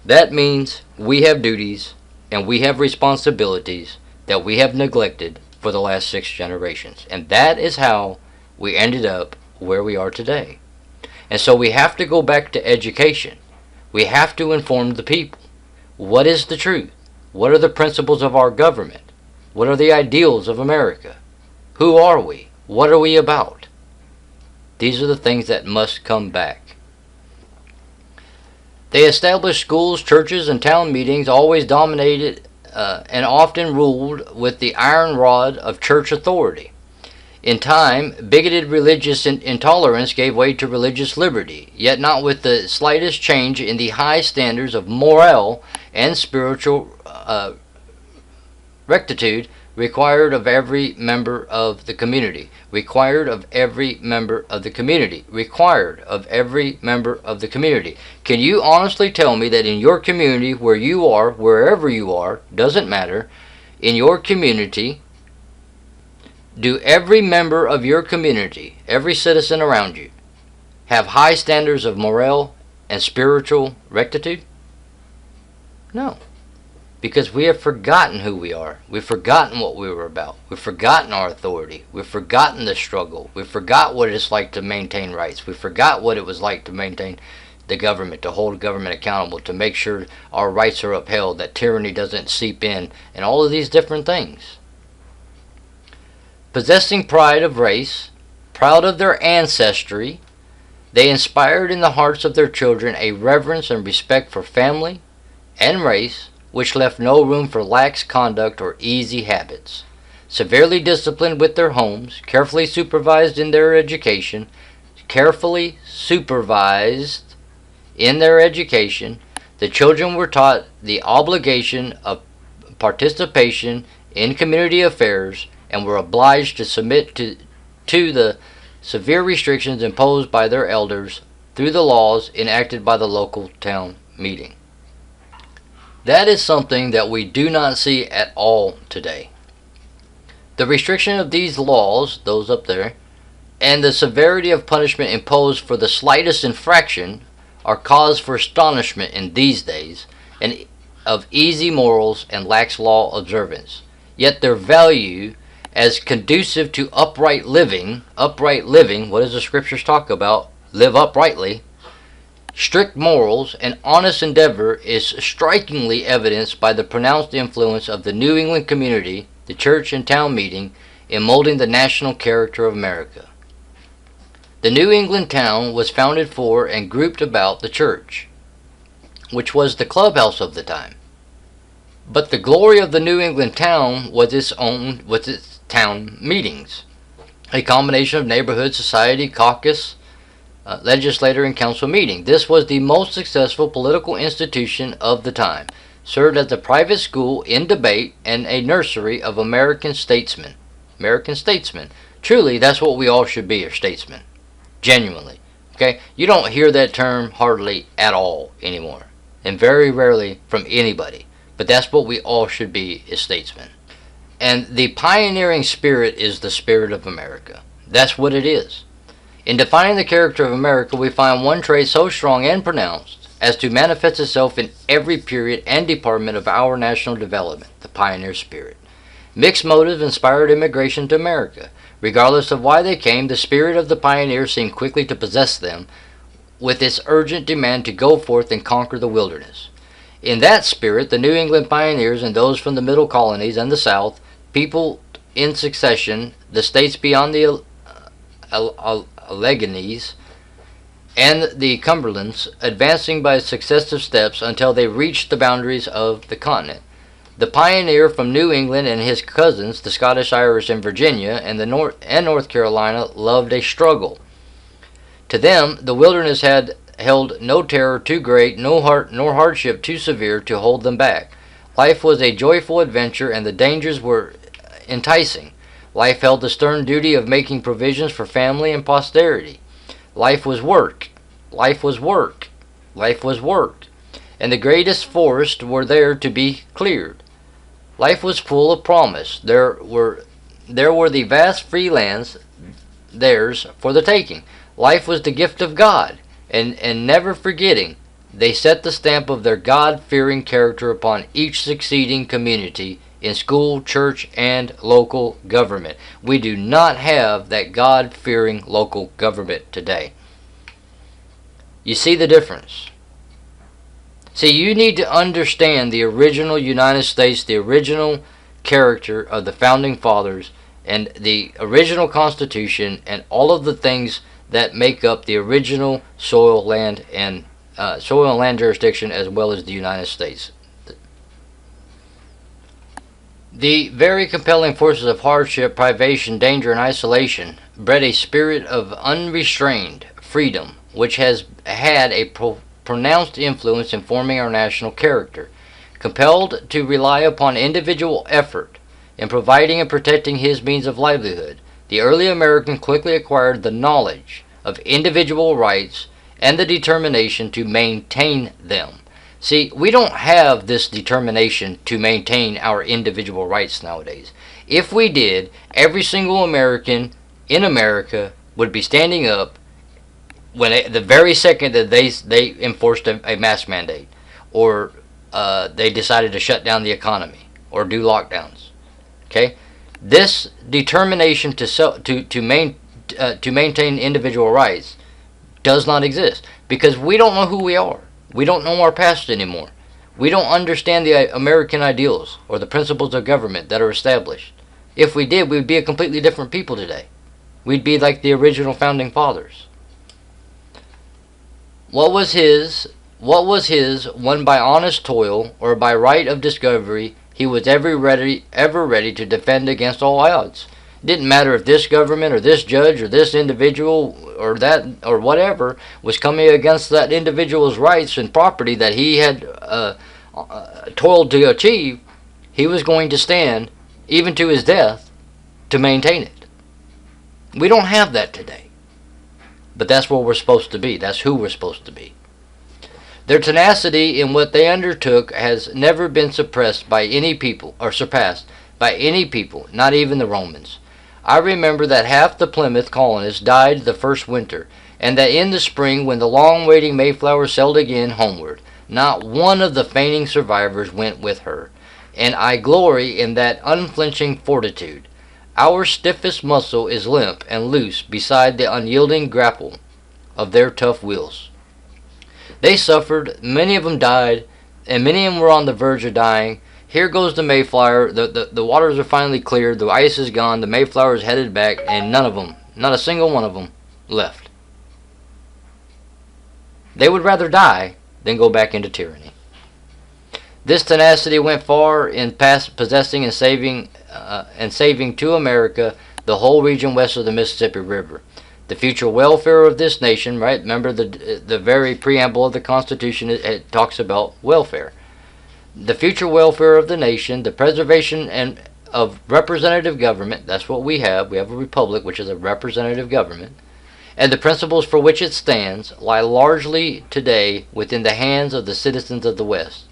That means we have duties and we have responsibilities that we have neglected for the last 6 generations. And that is how we ended up where we are today. And so we have to go back to education. We have to inform the people. What is the truth? What are the principles of our government? What are the ideals of America? Who are we? What are we about? These are the things that must come back. They established schools, churches, and town meetings, always dominated and often ruled with the iron rod of church authority. In time, bigoted religious intolerance gave way to religious liberty, yet not with the slightest change in the high standards of morale and spiritual rectitude required of every member of the community. Required of every member of the community. Required of every member of the community. Can you honestly tell me that in your community, where you are, wherever you are, doesn't matter, in your community, do every member of your community, every citizen around you, have high standards of morale and spiritual rectitude? No. Because we have forgotten who we are. We've forgotten what we were about. We've forgotten our authority. We've forgotten the struggle. We forgot what it's like to maintain rights. We forgot what it was like to maintain the government, to hold government accountable, to make sure our rights are upheld, that tyranny doesn't seep in, and all of these different things. Possessing pride of race, proud of their ancestry, they inspired in the hearts of their children a reverence and respect for family and race, which left no room for lax conduct or easy habits. Severely disciplined with their homes, carefully supervised in their education, the children were taught the obligation of participation in community affairs and were obliged to submit to the severe restrictions imposed by their elders through the laws enacted by the local town meeting. That is something that we do not see at all today. The restriction of these laws, those up there, and the severity of punishment imposed for the slightest infraction are cause for astonishment in these days, and of easy morals and lax law observance. Yet their value as conducive to upright living, what does the scriptures talk about? Live uprightly. Strict morals and honest endeavor is strikingly evidenced by the pronounced influence of the New England community, the church and town meeting, in molding the national character of America. The New England town was founded for and grouped about the church, which was the clubhouse of the time. But the glory of the New England town was its town meetings, a combination of neighborhood, society, caucus, legislature, and council meeting. This was the most successful political institution of the time, served as a private school in debate and a nursery of American statesmen. Truly, that's what we all should be, are statesmen. Genuinely. Okay? You don't hear that term hardly at all anymore, and very rarely from anybody. But that's what we all should be, is statesmen. And the pioneering spirit is the spirit of America. That's what it is. In defining the character of America, we find one trait so strong and pronounced as to manifest itself in every period and department of our national development, the pioneer spirit. Mixed motives inspired immigration to America. Regardless of why they came, the spirit of the pioneer seemed quickly to possess them, with its urgent demand to go forth and conquer the wilderness. In that spirit, the New England pioneers and those from the middle colonies and the South, people in succession, the states beyond the Alleghenies and the Cumberlands, advancing by successive steps until they reached the boundaries of the continent. The pioneer from New England and his cousins, the Scottish, Irish, and Virginia, and North Carolina, loved a struggle. To them, the wilderness had held no terror too great, nor hardship too severe to hold them back. Life was a joyful adventure, and the dangers were enticing. Life held the stern duty of making provisions for family and posterity. Life was work. And the greatest forests were there to be cleared. Life was full of promise. There were the vast free lands, theirs for the taking. Life was the gift of God, and never forgetting, they set the stamp of their God-fearing character upon each succeeding community in school, church, and local government. We do not have that God-fearing local government today. You see the difference? See, you need to understand the original United States, the original character of the Founding Fathers, and the original Constitution, and all of the things that make up the original soil, land, and jurisdiction, as well as the United States. The very compelling forces of hardship, privation, danger, and isolation bred a spirit of unrestrained freedom, which has had a pronounced influence in forming our national character. Compelled to rely upon individual effort in providing and protecting his means of livelihood, the early American quickly acquired the knowledge of individual rights and the determination to maintain them. See, we don't have this determination to maintain our individual rights nowadays. If we did, every single American in America would be standing up when the very second that they enforced a mask mandate, or they decided to shut down the economy or do lockdowns. Okay, this determination to maintain individual rights does not exist, because we don't know who we are. We don't know our past anymore. We don't understand the American ideals or the principles of government that are established. If we did, we would be a completely different people today. We'd be like the original founding fathers. What was his, when by honest toil or by right of discovery he was ever ready to defend against all odds. It didn't matter if this government or this judge or this individual or that or whatever was coming against that individual's rights and property that he had toiled to achieve. He was going to stand, even to his death, to maintain it. We don't have that today. But that's what we're supposed to be. That's who we're supposed to be. Their tenacity in what they undertook has never been suppressed by any people, or surpassed by any people, not even the Romans. I remember that half the Plymouth colonists died the first winter, and that in the spring, when the long-waiting Mayflower sailed again homeward, not one of the fainting survivors went with her, and I glory in that unflinching fortitude. Our stiffest muscle is limp and loose beside the unyielding grapple of their tough wills. They suffered, many of them died, and many of them were on the verge of dying. Here goes the Mayflower, the waters are finally cleared, the ice is gone, the Mayflower is headed back, and none of them, not a single one of them, left. They would rather die than go back into tyranny. This tenacity went far in possessing and saving to America the whole region west of the Mississippi River. The future welfare of this nation, right? Remember the very preamble of the Constitution, it talks about welfare. The future welfare of the nation, the preservation of representative government, that's what we have. We have a republic, which is a representative government, and the principles for which it stands lie largely today within the hands of the citizens of the West.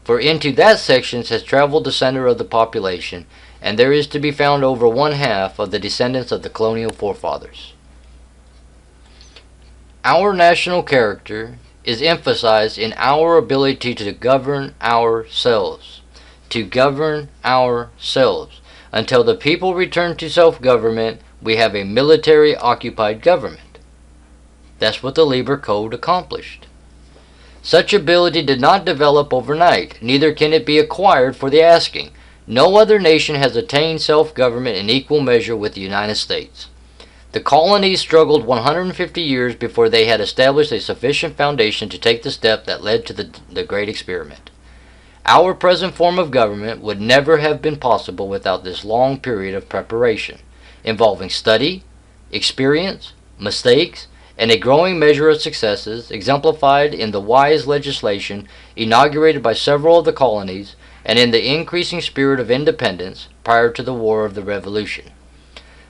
For into that section has traveled the center of the population, and there is to be found over one half of the descendants of the colonial forefathers. Our national character is emphasized in our ability to govern ourselves. To govern ourselves. Until the people return to self-government, we have a military-occupied government. That's what the Lieber Code accomplished. Such ability did not develop overnight, neither can it be acquired for the asking. No other nation has attained self-government in equal measure with the United States. The colonies struggled 150 years before they had established a sufficient foundation to take the step that led to the Great Experiment. Our present form of government would never have been possible without this long period of preparation, involving study, experience, mistakes, and a growing measure of successes, exemplified in the wise legislation inaugurated by several of the colonies and in the increasing spirit of independence prior to the War of the Revolution.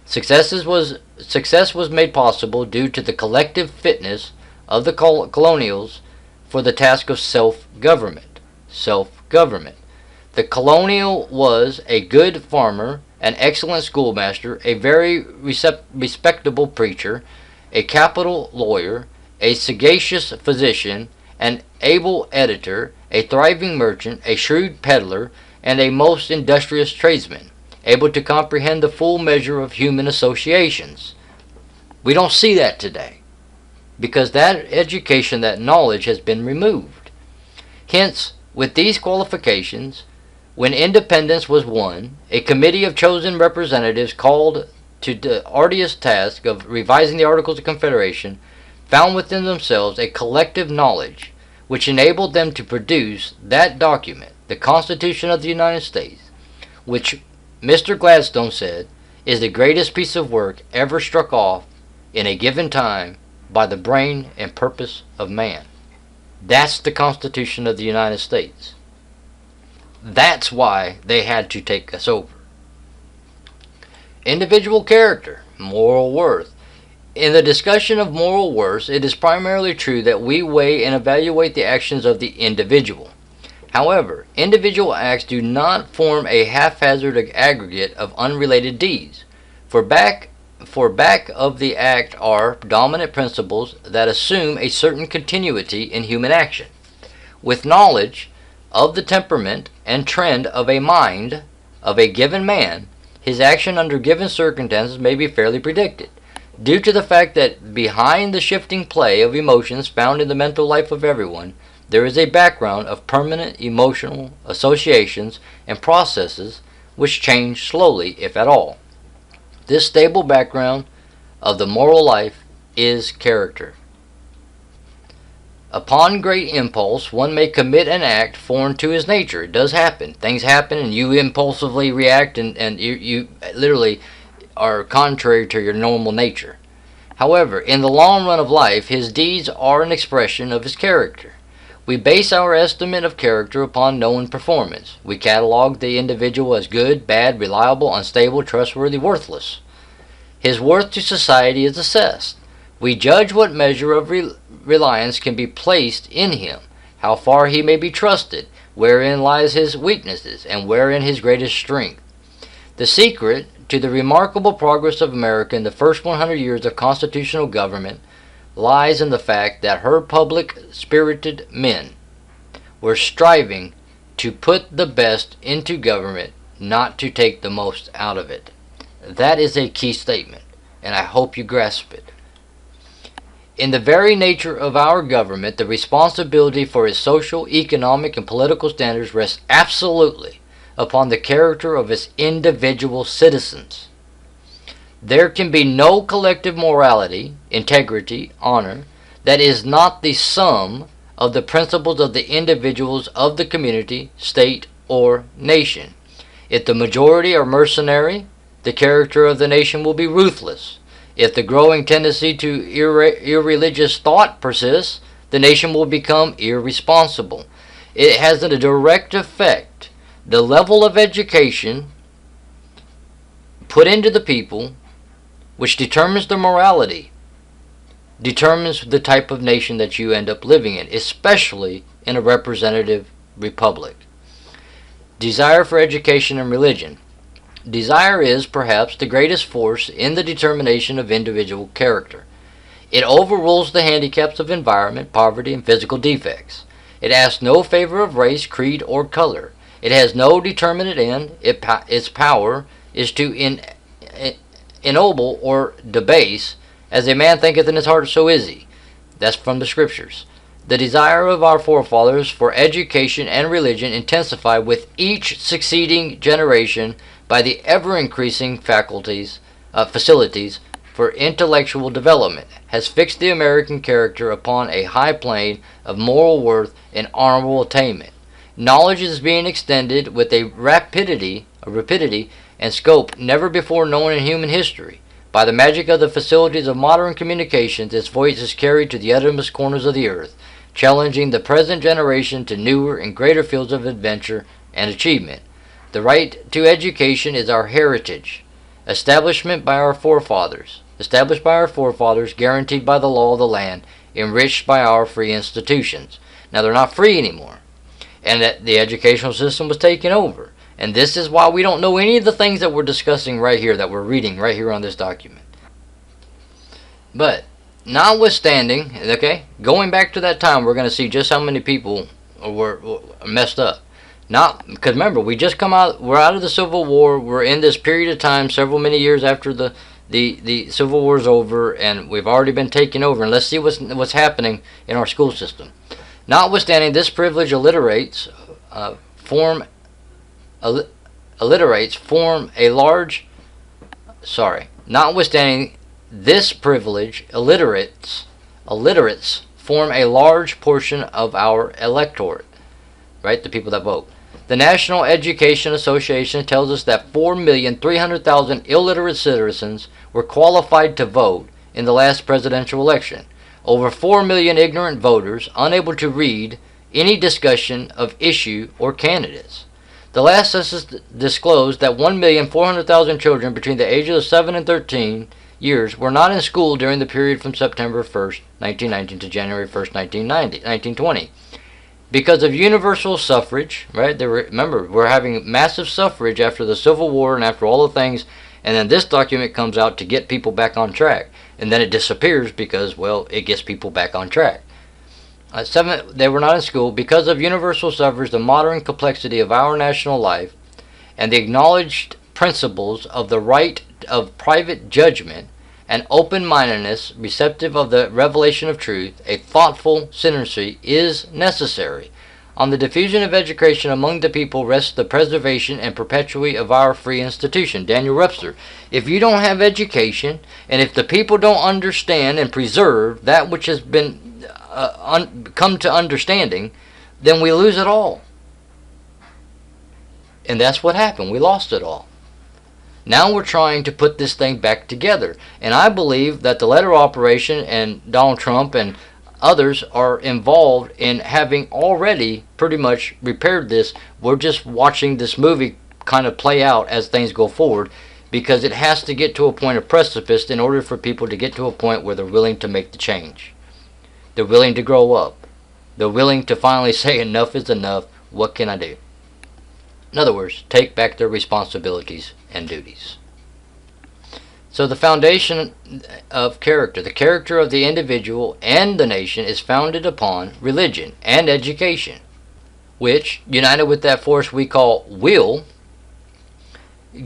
Success was made possible due to the collective fitness of the colonials for the task of self-government. The colonial was a good farmer, an excellent schoolmaster, a very respectable preacher, a capital lawyer, a sagacious physician, an able editor, a thriving merchant, a shrewd peddler, and a most industrious tradesman, able to comprehend the full measure of human associations. We don't see that today, because that education, that knowledge has been removed. Hence, with these qualifications, when independence was won, a committee of chosen representatives called to the arduous task of revising the Articles of Confederation found within themselves a collective knowledge which enabled them to produce that document, the Constitution of the United States, which Mr. Gladstone said is the greatest piece of work ever struck off in a given time by the brain and purpose of man. That's the Constitution of the United States. That's why they had to take us over. Individual character, moral worth. In the discussion of moral worth, it is primarily true that we weigh and evaluate the actions of the individual. However, individual acts do not form a haphazard aggregate of unrelated deeds. For back of the act are dominant principles that assume a certain continuity in human action. With knowledge of the temperament and trend of a mind of a given man, his action under given circumstances may be fairly predicted, due to the fact that behind the shifting play of emotions found in the mental life of everyone, there is a background of permanent emotional associations and processes which change slowly, if at all. This stable background of the moral life is character. Upon great impulse, one may commit an act foreign to his nature. It does happen. Things happen and you impulsively react and you literally are contrary to your normal nature. However, in the long run of life, his deeds are an expression of his character. We base our estimate of character upon known performance. We catalog the individual as good, bad, reliable, unstable, trustworthy, worthless. His worth to society is assessed. We judge what measure of reliance can be placed in him, how far he may be trusted, wherein lies his weaknesses, and wherein his greatest strength. The secret to the remarkable progress of America in the first 100 years of constitutional government lies in the fact that her public-spirited men were striving to put the best into government, not to take the most out of it. That is a key statement, and I hope you grasp it. In the very nature of our government, the responsibility for its social, economic, and political standards rests absolutely upon the character of its individual citizens. There can be no collective morality, integrity, honor, that is not the sum of the principles of the individuals of the community, state, or nation. If the majority are mercenary, the character of the nation will be ruthless. If the growing tendency to irreligious thought persists, the nation will become irresponsible. It has a direct effect. The level of education put into the people, which determines the morality, determines the type of nation that you end up living in, especially in a representative republic. Desire for education and religion. Desire is, perhaps, the greatest force in the determination of individual character. It overrules the handicaps of environment, poverty, and physical defects. It asks no favor of race, creed, or color. It has no determinate end. Its power is to ennoble or debase. As a man thinketh in his heart, so is he. That's from the scriptures. The desire of our forefathers for education and religion intensified with each succeeding generation by the ever-increasing facilities for intellectual development has fixed the American character upon a high plane of moral worth and honorable attainment. Knowledge is being extended with a rapidity and scope never before known in human history. By the magic of the facilities of modern communications, its voice is carried to the uttermost corners of the earth, challenging the present generation to newer and greater fields of adventure and achievement. The right to education is our heritage, established by our forefathers, guaranteed by the law of the land, enriched by our free institutions. Now they're not free anymore, and that the educational system was taken over. And this is why we don't know any of the things that we're discussing right here, that we're reading right here on this document. But notwithstanding, okay, going back to that time, we're going to see just how many people were messed up. Not because remember, we're out of the Civil War. We're in this period of time, many years after the Civil War is over, and we've already been taken over. And let's see what's happening in our school system. Notwithstanding, this privilege Notwithstanding this privilege, illiterates form a large portion of our electorate, right? The people that vote. The National Education Association tells us that 4,300,000 illiterate citizens were qualified to vote in the last presidential election. Over 4 million ignorant voters unable to read any discussion of issue or candidates. The last census disclosed that 1,400,000 children between the ages of 7 and 13 years were not in school during the period from September 1st, 1919 to January 1st, 1920. Because of universal suffrage, right? Remember, we're having massive suffrage after the Civil War and after all the things, and then this document comes out to get people back on track. And then it disappears because, well, it gets people back on track. They were not in school. Because of universal suffrage, the modern complexity of our national life, and the acknowledged principles of the right of private judgment, and open-mindedness, receptive of the revelation of truth, a thoughtful citizenry is necessary. On the diffusion of education among the people rests the preservation and perpetuity of our free institution. Daniel Webster. If you don't have education, and if the people don't understand and preserve that which has been come to understanding, then we lose it all. And that's what happened. We lost it all. Now we're trying to put this thing back together. And I believe that the letter operation and Donald Trump and others are involved in having already pretty much repaired this. We're just watching this movie kind of play out as things go forward, because it has to get to a point of precipice in order for people to get to a point where they're willing to make the change. They're willing to grow up. They're willing to finally say enough is enough. What can I do? In other words, take back their responsibilities and duties. So the foundation of character, the character of the individual and the nation, is founded upon religion and education, which, united with that force we call will,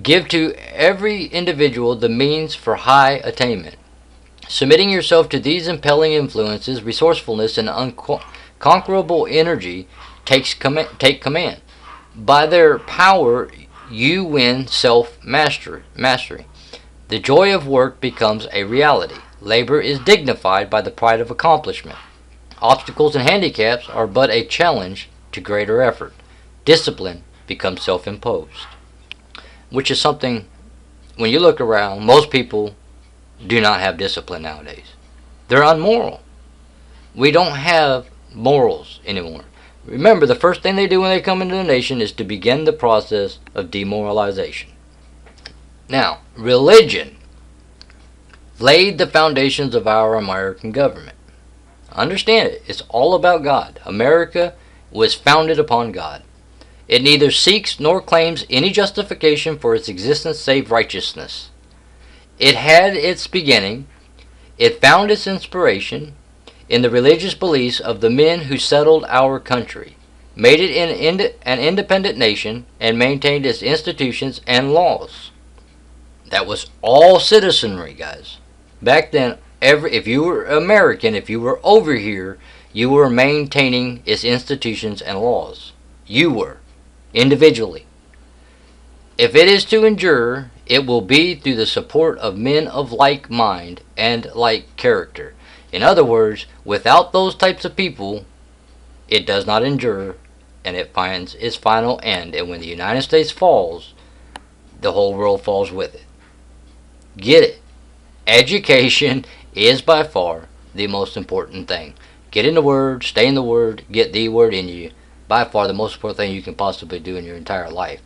give to every individual the means for high attainment. Submitting yourself to these impelling influences, resourcefulness and unconquerable energy take command. By their power, you win self-mastery. The joy of work becomes a reality. Labor is dignified by the pride of accomplishment. Obstacles and handicaps are but a challenge to greater effort. Discipline becomes self-imposed. Which is something, when you look around, most people do not have discipline nowadays. They're unmoral. We don't have morals anymore. Remember, the first thing they do when they come into the nation is to begin the process of demoralization. Now, religion laid the foundations of our American government. Understand it. It's all about God. America was founded upon God. It neither seeks nor claims any justification for its existence save righteousness. It had its beginning. It found its inspiration in the religious beliefs of the men who settled our country, made it an independent nation, and maintained its institutions and laws. That was all citizenry, guys. Back then, if you were American, if you were over here, you were maintaining its institutions and laws. You were, individually. If it is to endure, it will be through the support of men of like mind and like character. In other words, without those types of people, it does not endure, and it finds its final end. And when the United States falls, the whole world falls with it. Get it? Education is by far the most important thing. Get in the Word, stay in the Word, get the Word in you. By far the most important thing you can possibly do in your entire life.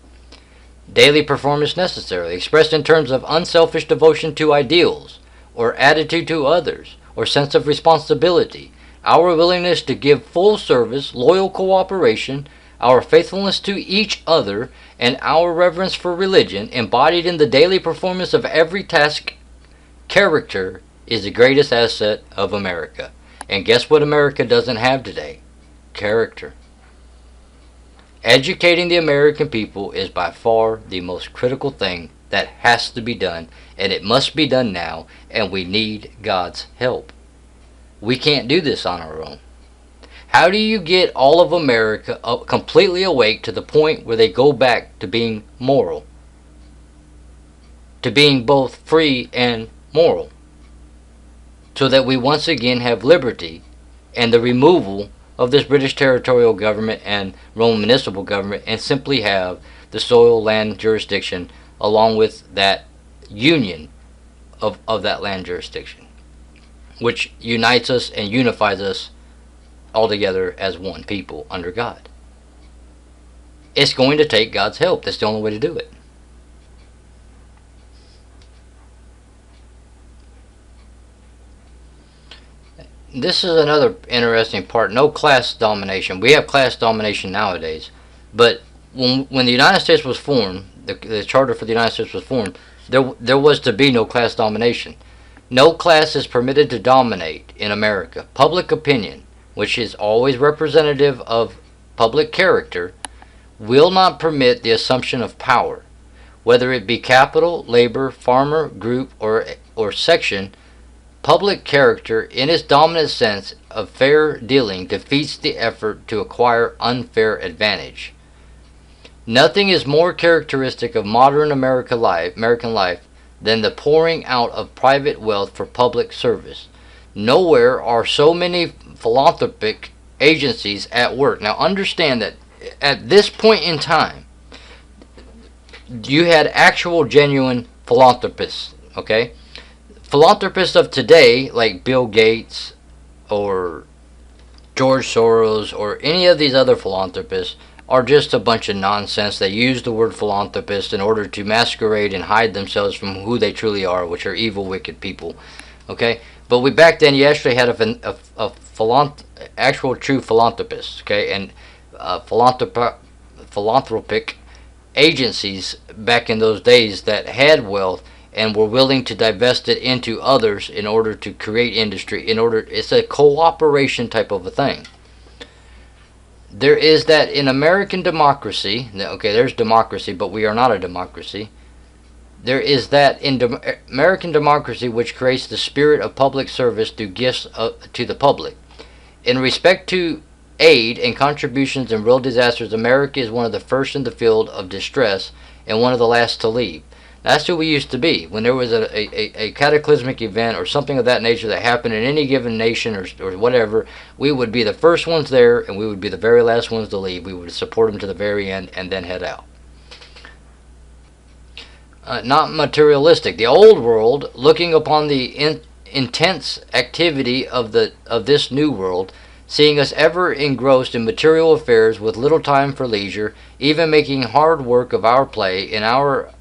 Daily performance necessary, expressed in terms of unselfish devotion to ideals, or attitude to others, or sense of responsibility, our willingness to give full service, loyal cooperation, our faithfulness to each other, and our reverence for religion, embodied in the daily performance of every task. Character is the greatest asset of America. And guess what America doesn't have today? Character. Educating the American people is by far the most critical thing that has to be done, and it must be done now, and we need God's help. We can't do this on our own. How do you get all of America completely awake to the point where they go back to being moral? to being both free and moral, so that we once again have liberty and the removal of this British territorial government and Roman municipal government, and simply have the soil land jurisdiction along with that union of that land jurisdiction, which unites us and unifies us all together as one people under God. It's going to take God's help. That's the only way to do it. This is another interesting part. No class domination. We have class domination nowadays, but when the United States was formed, the Charter for the United States was formed, there was to be no class domination. No class is permitted to dominate in America. Public opinion, which is always representative of public character, will not permit the assumption of power, whether it be capital, labor, farmer, group, or section. Public character, in its dominant sense of fair dealing, defeats the effort to acquire unfair advantage. Nothing is more characteristic of modern American life than the pouring out of private wealth for public service. Nowhere are so many philanthropic agencies at work. Now understand that at this point in time, you had actual genuine philanthropists, okay? Philanthropists of today, like Bill Gates or George Soros or any of these other philanthropists, are just a bunch of nonsense. They use the word philanthropist in order to masquerade and hide themselves from who they truly are, which are evil, wicked people. Okay, but back then you actually had actual true philanthropists. Okay, and philanthropic agencies back in those days that had wealth and were willing to divest it into others in order to create industry. It's a cooperation type of a thing. There is that in American democracy. Okay, there's democracy, but we are not a democracy. There is that in American democracy which creates the spirit of public service through gifts to the public. In respect to aid and contributions in real disasters, America is one of the first in the field of distress and one of the last to leave. That's who we used to be. When there was a cataclysmic event or something of that nature that happened in any given nation or whatever, we would be the first ones there and we would be the very last ones to leave. We would support them to the very end and then head out. Not materialistic. The old world, looking upon the intense activity of this new world, seeing us ever engrossed in material affairs with little time for leisure, even making hard work of our play in our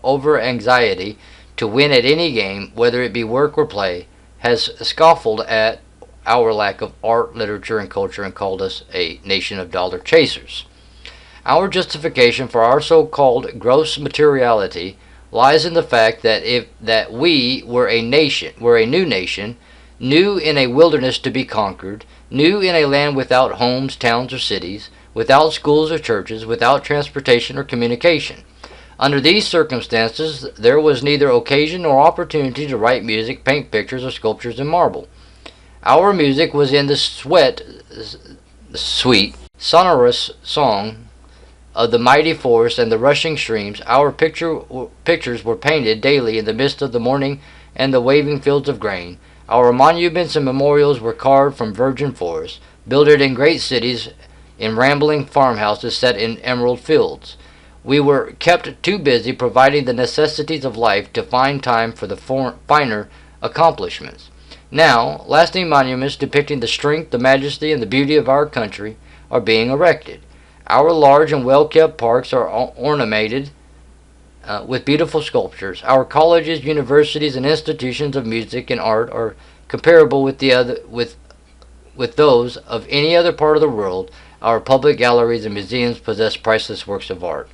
over-anxiety to win at any game, whether it be work or play, has scoffed at our lack of art, literature, and culture and called us a nation of dollar chasers. Our justification for our so-called gross materiality lies in the fact that we were a new nation, new in a wilderness to be conquered, new in a land without homes, towns, or cities, without schools or churches, without transportation or communication. Under these circumstances, there was neither occasion nor opportunity to write music, paint pictures, or sculptures in marble. Our music was in the sweet, sonorous song of the mighty forest and the rushing streams. Our pictures were painted daily in the midst of the morning and the waving fields of grain. Our monuments and memorials were carved from virgin forests, builded in great cities, in rambling farmhouses set in emerald fields. We were kept too busy providing the necessities of life to find time for the finer accomplishments. Now, lasting monuments depicting the strength, the majesty, and the beauty of our country are being erected. Our large and well-kept parks are ornamented with beautiful sculptures. Our colleges, universities, and institutions of music and art are comparable with those of any other part of the world. Our public galleries and museums possess priceless works of art.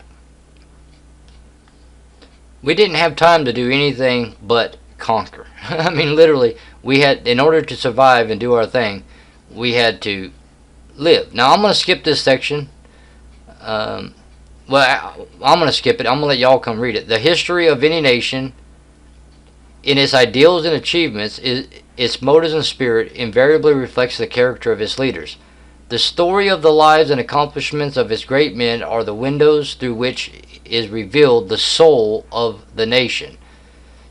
We didn't have time to do anything but conquer. I mean, literally, in order to survive and do our thing, we had to live. Now, I'm going to skip this section. I'm going to skip it. I'm going to let y'all come read it. The history of any nation, in its ideals and achievements, its motives and spirit, invariably reflects the character of its leaders. The story of the lives and accomplishments of its great men are the windows through which is revealed the soul of the nation.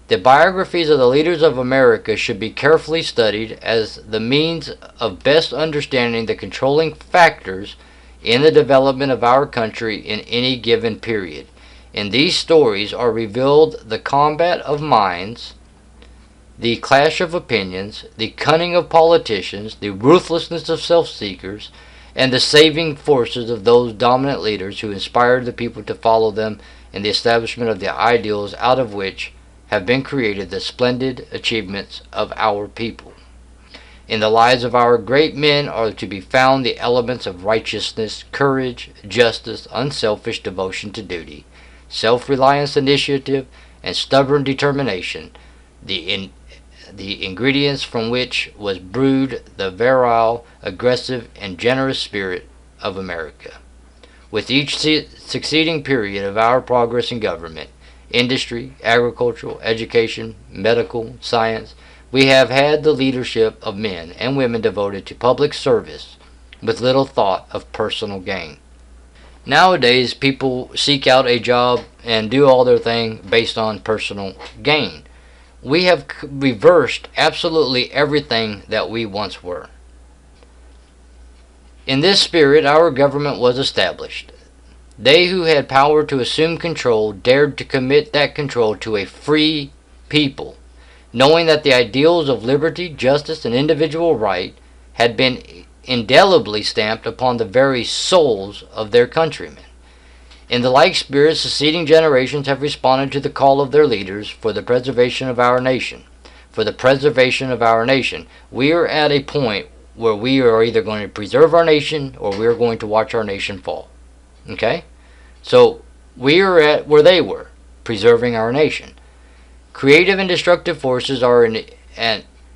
The biographies of the leaders of America should be carefully studied as the means of best understanding the controlling factors in the development of our country in any given period. In these stories are revealed the combat of minds, the clash of opinions, the cunning of politicians, the ruthlessness of self-seekers, and the saving forces of those dominant leaders who inspired the people to follow them in the establishment of the ideals out of which have been created the splendid achievements of our people. In the lives of our great men are to be found the elements of righteousness, courage, justice, unselfish devotion to duty, self-reliance, initiative, and stubborn determination, the ingredients from which was brewed the virile, aggressive, and generous spirit of America. With each succeeding period of our progress in government, industry, agricultural, education, medical, science, we have had the leadership of men and women devoted to public service with little thought of personal gain. Nowadays, people seek out a job and do all their thing based on personal gain. We have reversed absolutely everything that we once were. In this spirit, our government was established. They who had power to assume control dared to commit that control to a free people, knowing that the ideals of liberty, justice, and individual right had been indelibly stamped upon the very souls of their countrymen. In the like spirit, succeeding generations have responded to the call of their leaders for the preservation of our nation. For the preservation of our nation, we are at a point where we are either going to preserve our nation or we are going to watch our nation fall. Okay? So we are at where they were, preserving our nation. Creative and destructive forces are in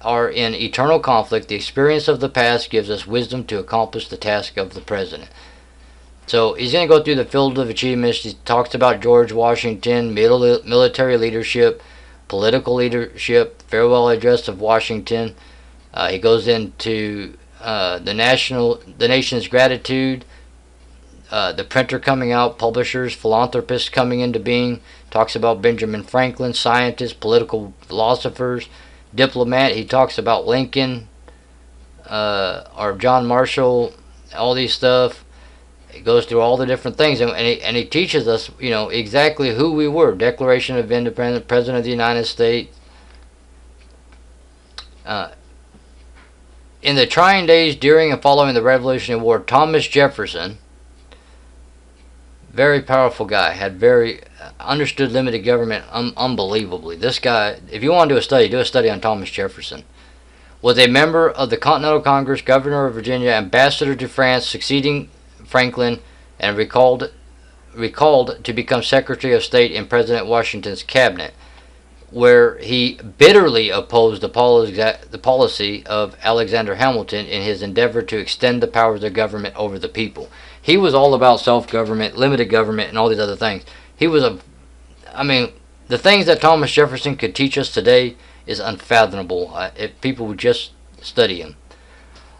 eternal conflict. The experience of the past gives us wisdom to accomplish the task of the present. So he's going to go through the field of achievements. He talks about George Washington, military leadership, political leadership, farewell address of Washington. He goes into the nation's gratitude, the printer coming out, publishers, philanthropists coming into being. Talks about Benjamin Franklin, scientists, political philosophers, diplomat. He talks about Lincoln, or John Marshall, all these stuff. He goes through all the different things, and he teaches us, exactly who we were. Declaration of Independence, President of the United States. In the trying days during and following the Revolutionary War, Thomas Jefferson, very powerful guy, had very understood limited government unbelievably. This guy, if you want to do a study on Thomas Jefferson. Was a member of the Continental Congress, governor of Virginia, ambassador to France, succeeding Franklin, and recalled to become Secretary of State in President Washington's cabinet, where he bitterly opposed the policy of Alexander Hamilton in his endeavor to extend the powers of government over the people. He was all about self-government, limited government, and all these other things. The things that Thomas Jefferson could teach us today is unfathomable if people would just study him.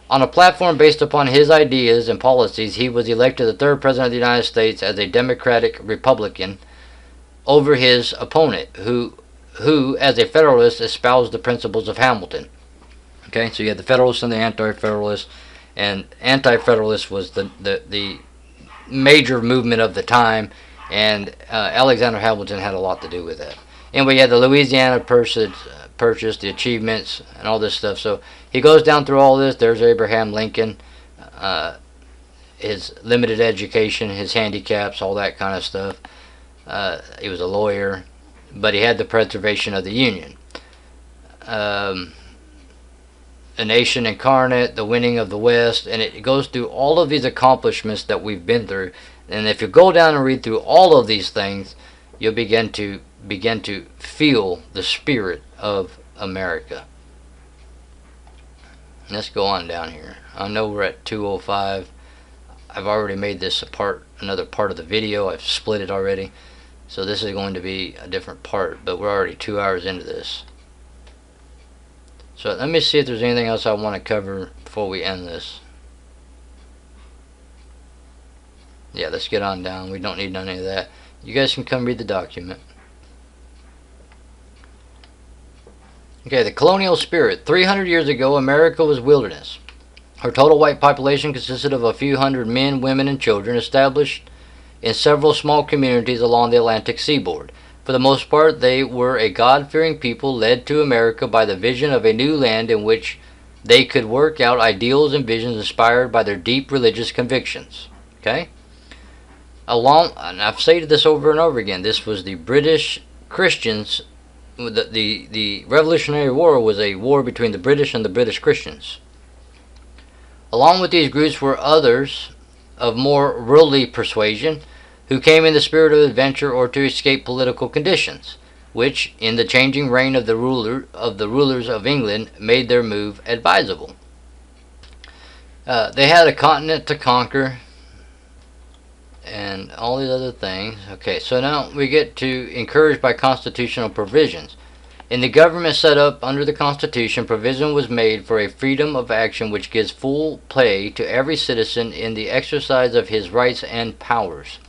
On a platform based upon his ideas and policies, he was elected the third president of the United States as a Democratic Republican over his opponent, who as a Federalist, espoused the principles of Hamilton. Okay, so you had the Federalists and the Anti-Federalists, and Anti-Federalist was the major movement of the time, and Alexander Hamilton had a lot to do with that. Anyway, you had the Louisiana Purchase, the achievements, and all this stuff. So he goes down through all this. There's Abraham Lincoln, his limited education, his handicaps, all that kind of stuff. He was a lawyer, but he had the preservation of the Union. A Nation Incarnate, the winning of the West, and it goes through all of these accomplishments that we've been through. And if you go down and read through all of these things, you'll begin to feel the spirit of America. Let's go on down here. I know we're at 2:05. I've already made this another part of the video. I've split it already. So this is going to be a different part, but we're already 2 hours into this. So let me see if there's anything else I want to cover before we end this. Yeah, let's get on down. We don't need none of that. You guys can come read the document. Okay, the colonial spirit. 300 years ago, America was wilderness. Her total white population consisted of a few hundred men, women, and children established in several small communities along the Atlantic seaboard. For the most part, they were a God-fearing people led to America by the vision of a new land in which they could work out ideals and visions inspired by their deep religious convictions. Okay? And I've stated this over and over again, this was the British Christians. The Revolutionary War was a war between the British and the British Christians. Along with these groups were others of more worldly persuasion who came in the spirit of adventure or to escape political conditions, which, in the changing reign of the rulers of England, made their move advisable. They had a continent to conquer and all these other things. Okay, so now we get to encouraged by constitutional provisions. In the government set up under the Constitution, provision was made for a freedom of action which gives full play to every citizen in the exercise of his rights and powers.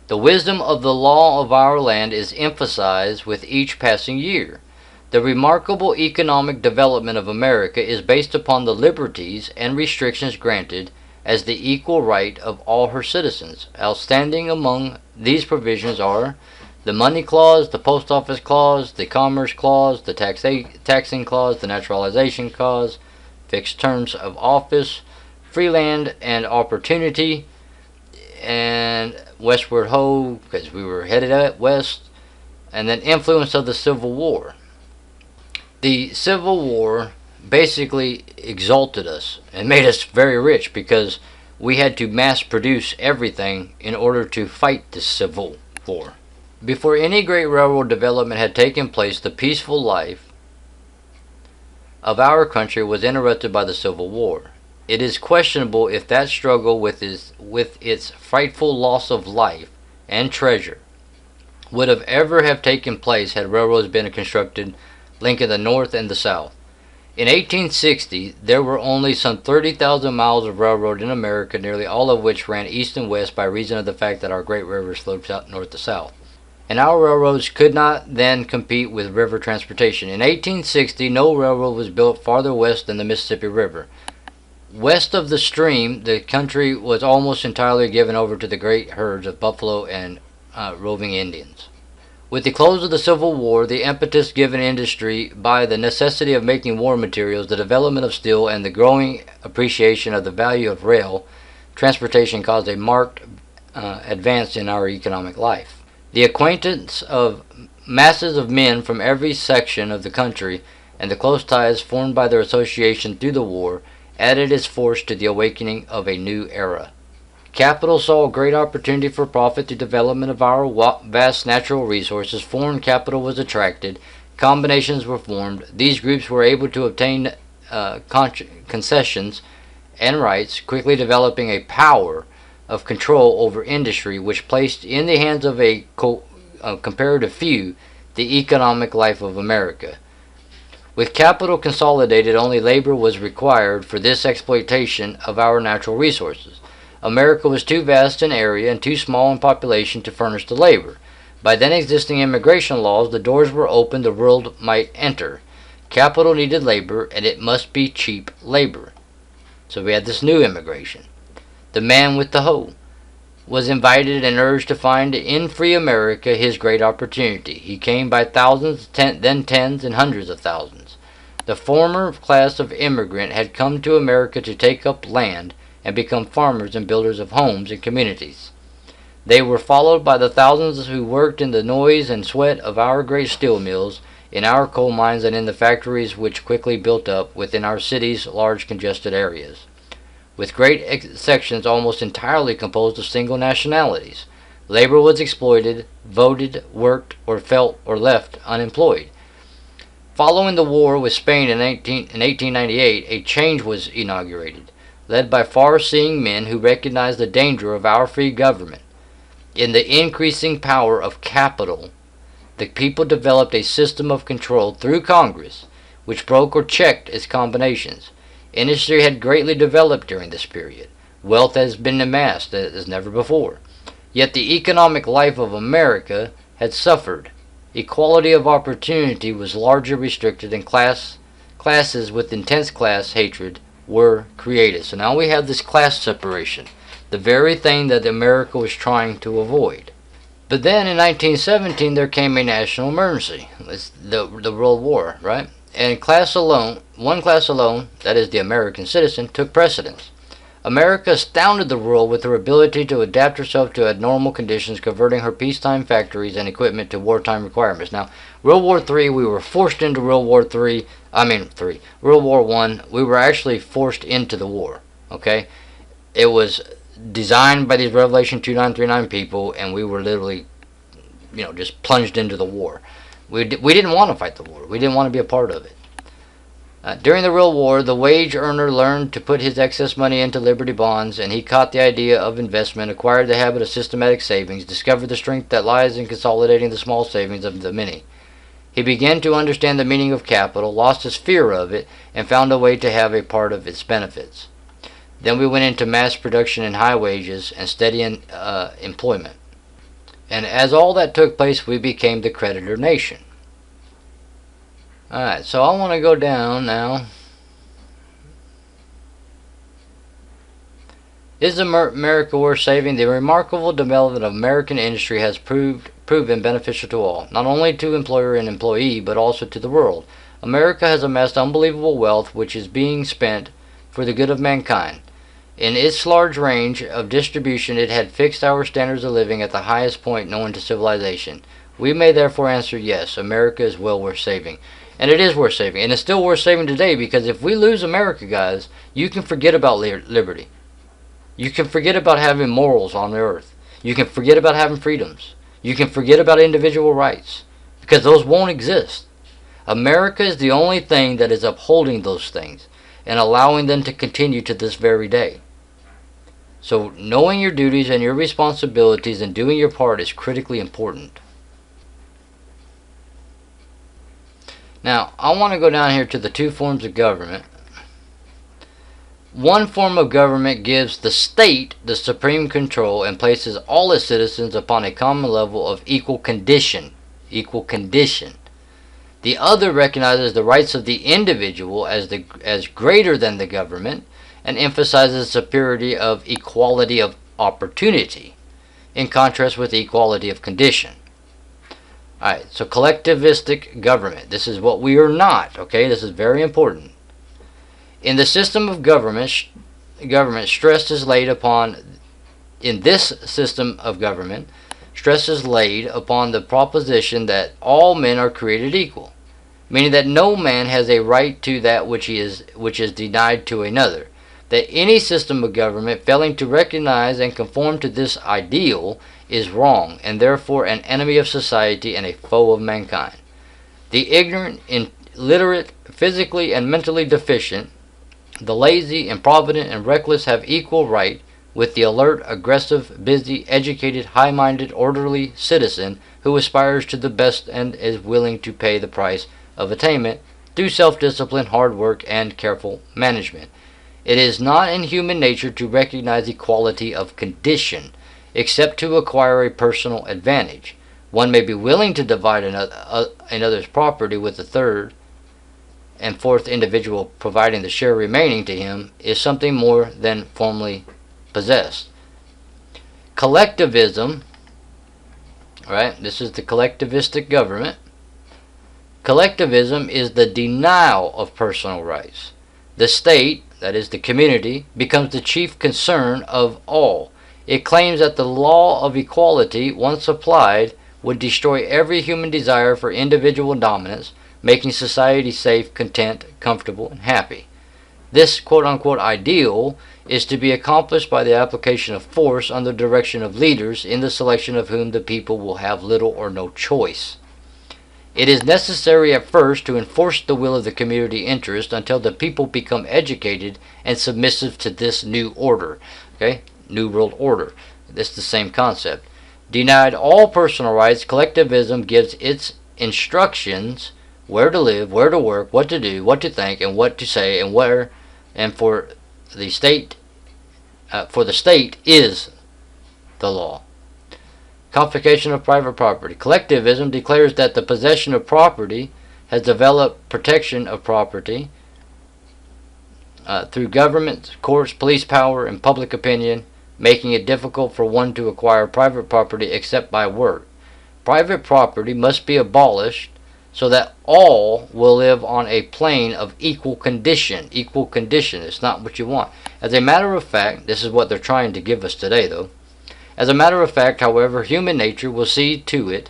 The wisdom of the law of our land is emphasized with each passing year. The remarkable economic development of America is based upon the liberties and restrictions granted as the equal right of all her citizens. Outstanding among these provisions are the Money Clause, the Post Office Clause, the Commerce Clause, the Taxing Clause, the Naturalization Clause, Fixed Terms of Office, Free Land and Opportunity, and Westward Ho, because we were headed out west, and then influence of the Civil War. The Civil War basically exalted us and made us very rich because we had to mass produce everything in order to fight the Civil War. Before any great railroad development had taken place, the peaceful life of our country was interrupted by the Civil War. It is questionable if that struggle with its frightful loss of life and treasure would have ever have taken place had railroads been constructed linking the North and the South. In 1860, there were only some 30,000 miles of railroad in America, nearly all of which ran east and west by reason of the fact that our great rivers flowed north to south. And our railroads could not then compete with river transportation. In 1860, no railroad was built farther west than the Mississippi River. West of the stream, the country was almost entirely given over to the great herds of buffalo and roving Indians. With the close of the Civil War, the impetus given industry by the necessity of making war materials, the development of steel, and the growing appreciation of the value of rail transportation caused a marked advance in our economic life. The acquaintance of masses of men from every section of the country and the close ties formed by their association through the war added its force to the awakening of a new era. Capital saw a great opportunity for profit through development of our vast natural resources. Foreign capital was attracted. Combinations were formed. These groups were able to obtain concessions and rights, quickly developing a power of control over industry which placed in the hands of a comparative few the economic life of America. With capital consolidated, only labor was required for this exploitation of our natural resources. America was too vast in area and too small in population to furnish the labor. By then existing immigration laws, the doors were open the world might enter. Capital needed labor, and it must be cheap labor. So we had this new immigration. The man with the hoe was invited and urged to find in free America his great opportunity. He came by thousands, then tens and hundreds of thousands. The former class of immigrant had come to America to take up land and become farmers and builders of homes and communities. They were followed by the thousands who worked in the noise and sweat of our great steel mills, in our coal mines, and in the factories which quickly built up within our cities' large congested areas, with great sections almost entirely composed of single nationalities. Labor was exploited, voted, worked, or felt or left unemployed. Following the war with Spain in 1898, a change was inaugurated, led by far-seeing men who recognized the danger of our free government. In the increasing power of capital, the people developed a system of control through Congress, which broke or checked its combinations. Industry had greatly developed during this period. Wealth has been amassed as never before. Yet the economic life of America had suffered. Equality of opportunity was largely restricted, and classes with intense class hatred were created. So now we have this class separation, the very thing that America was trying to avoid. But then in 1917 there came a national emergency, the World War, right? And one class alone, that is the American citizen, took precedence. America astounded the world with her ability to adapt herself to abnormal conditions, converting her peacetime factories and equipment to wartime requirements. Now, World War III, we were forced into World War I, we were actually forced into the war, okay? It was designed by these Revelation 2939 people, and we were literally, just plunged into the war. We didn't want to fight the war. We didn't want to be a part of it. During the Real War, the wage earner learned to put his excess money into Liberty bonds, and he caught the idea of investment, acquired the habit of systematic savings, discovered the strength that lies in consolidating the small savings of the many. He began to understand the meaning of capital, lost his fear of it, and found a way to have a part of its benefits. Then we went into mass production and high wages and steady employment. And as all that took place, we became the creditor nation. Alright, so I want to go down now. Is America worth saving? The remarkable development of American industry has proven beneficial to all, not only to employer and employee, but also to the world. America has amassed unbelievable wealth which is being spent for the good of mankind. In its large range of distribution, it had fixed our standards of living at the highest point known to civilization. We may therefore answer yes, America is well worth saving. And it is worth saving. And it's still worth saving today, because if we lose America, guys, you can forget about liberty. You can forget about having morals on the earth. You can forget about having freedoms. You can forget about individual rights, because those won't exist. America is the only thing that is upholding those things and allowing them to continue to this very day. So knowing your duties and your responsibilities and doing your part is critically important. Now, I want to go down here to the two forms of government. One form of government gives the state the supreme control and places all its citizens upon a common level of equal condition. The other recognizes the rights of the individual as greater than the government and emphasizes the superiority of equality of opportunity, in contrast with equality of condition. Alright, so collectivistic government. This is what we are not, okay? This is very important. In the system of government, stress is laid upon the proposition that all men are created equal, meaning that no man has a right to that which is denied to another. That any system of government failing to recognize and conform to this ideal is wrong, and therefore an enemy of society and a foe of mankind. The ignorant, illiterate, physically and mentally deficient, the lazy, improvident, and reckless have equal right with the alert, aggressive, busy, educated, high-minded, orderly citizen who aspires to the best and is willing to pay the price of attainment through self-discipline, hard work, and careful management. It is not in human nature to recognize equality of condition, except to acquire a personal advantage. One may be willing to divide another's property with the third and fourth individual, providing the share remaining to him is something more than formerly possessed. Collectivism, right? This is the collectivistic government. Collectivism is the denial of personal rights. The state, that is the community, becomes the chief concern of all. It claims that the law of equality, once applied, would destroy every human desire for individual dominance, making society safe, content, comfortable, and happy. This quote-unquote ideal is to be accomplished by the application of force under the direction of leaders, in the selection of whom the people will have little or no choice. It is necessary at first to enforce the will of the community interest until the people become educated and submissive to this new order. Okay? New World Order. This is the same concept. Denied all personal rights, collectivism gives its instructions where to live, where to work, what to do, what to think, and what to say, and for the state is the law. Confiscation of private property. Collectivism declares that the possession of property has developed protection of property through government, courts, police power, and public opinion, making it difficult for one to acquire private property except by work. Private property must be abolished so that all will live on a plane of equal condition. Equal condition. It's not what you want. As a matter of fact, this is what they're trying to give us today, though. As a matter of fact, however, human nature will see to it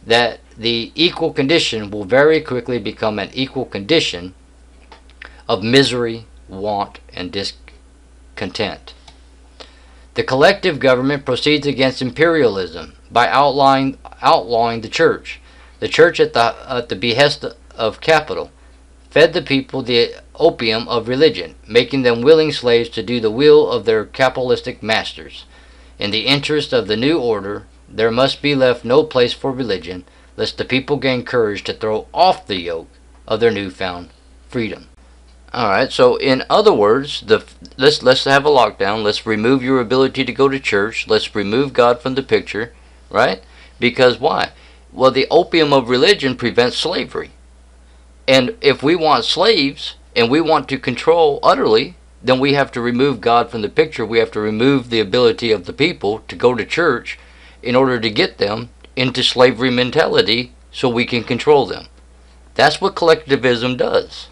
that the equal condition will very quickly become an equal condition of misery, want, and discontent. The collective government proceeds against imperialism by outlawing the church. The church, at the behest of capital, fed the people the opium of religion, making them willing slaves to do the will of their capitalistic masters. In the interest of the new order, there must be left no place for religion, lest the people gain courage to throw off the yoke of their newfound freedom. Alright, so in other words, let's have a lockdown. Let's remove your ability to go to church. Let's remove God from the picture, right? Because why? Well, the opium of religion prevents slavery. And if we want slaves and we want to control utterly, then we have to remove God from the picture. We have to remove the ability of the people to go to church in order to get them into slavery mentality so we can control them. That's what collectivism does.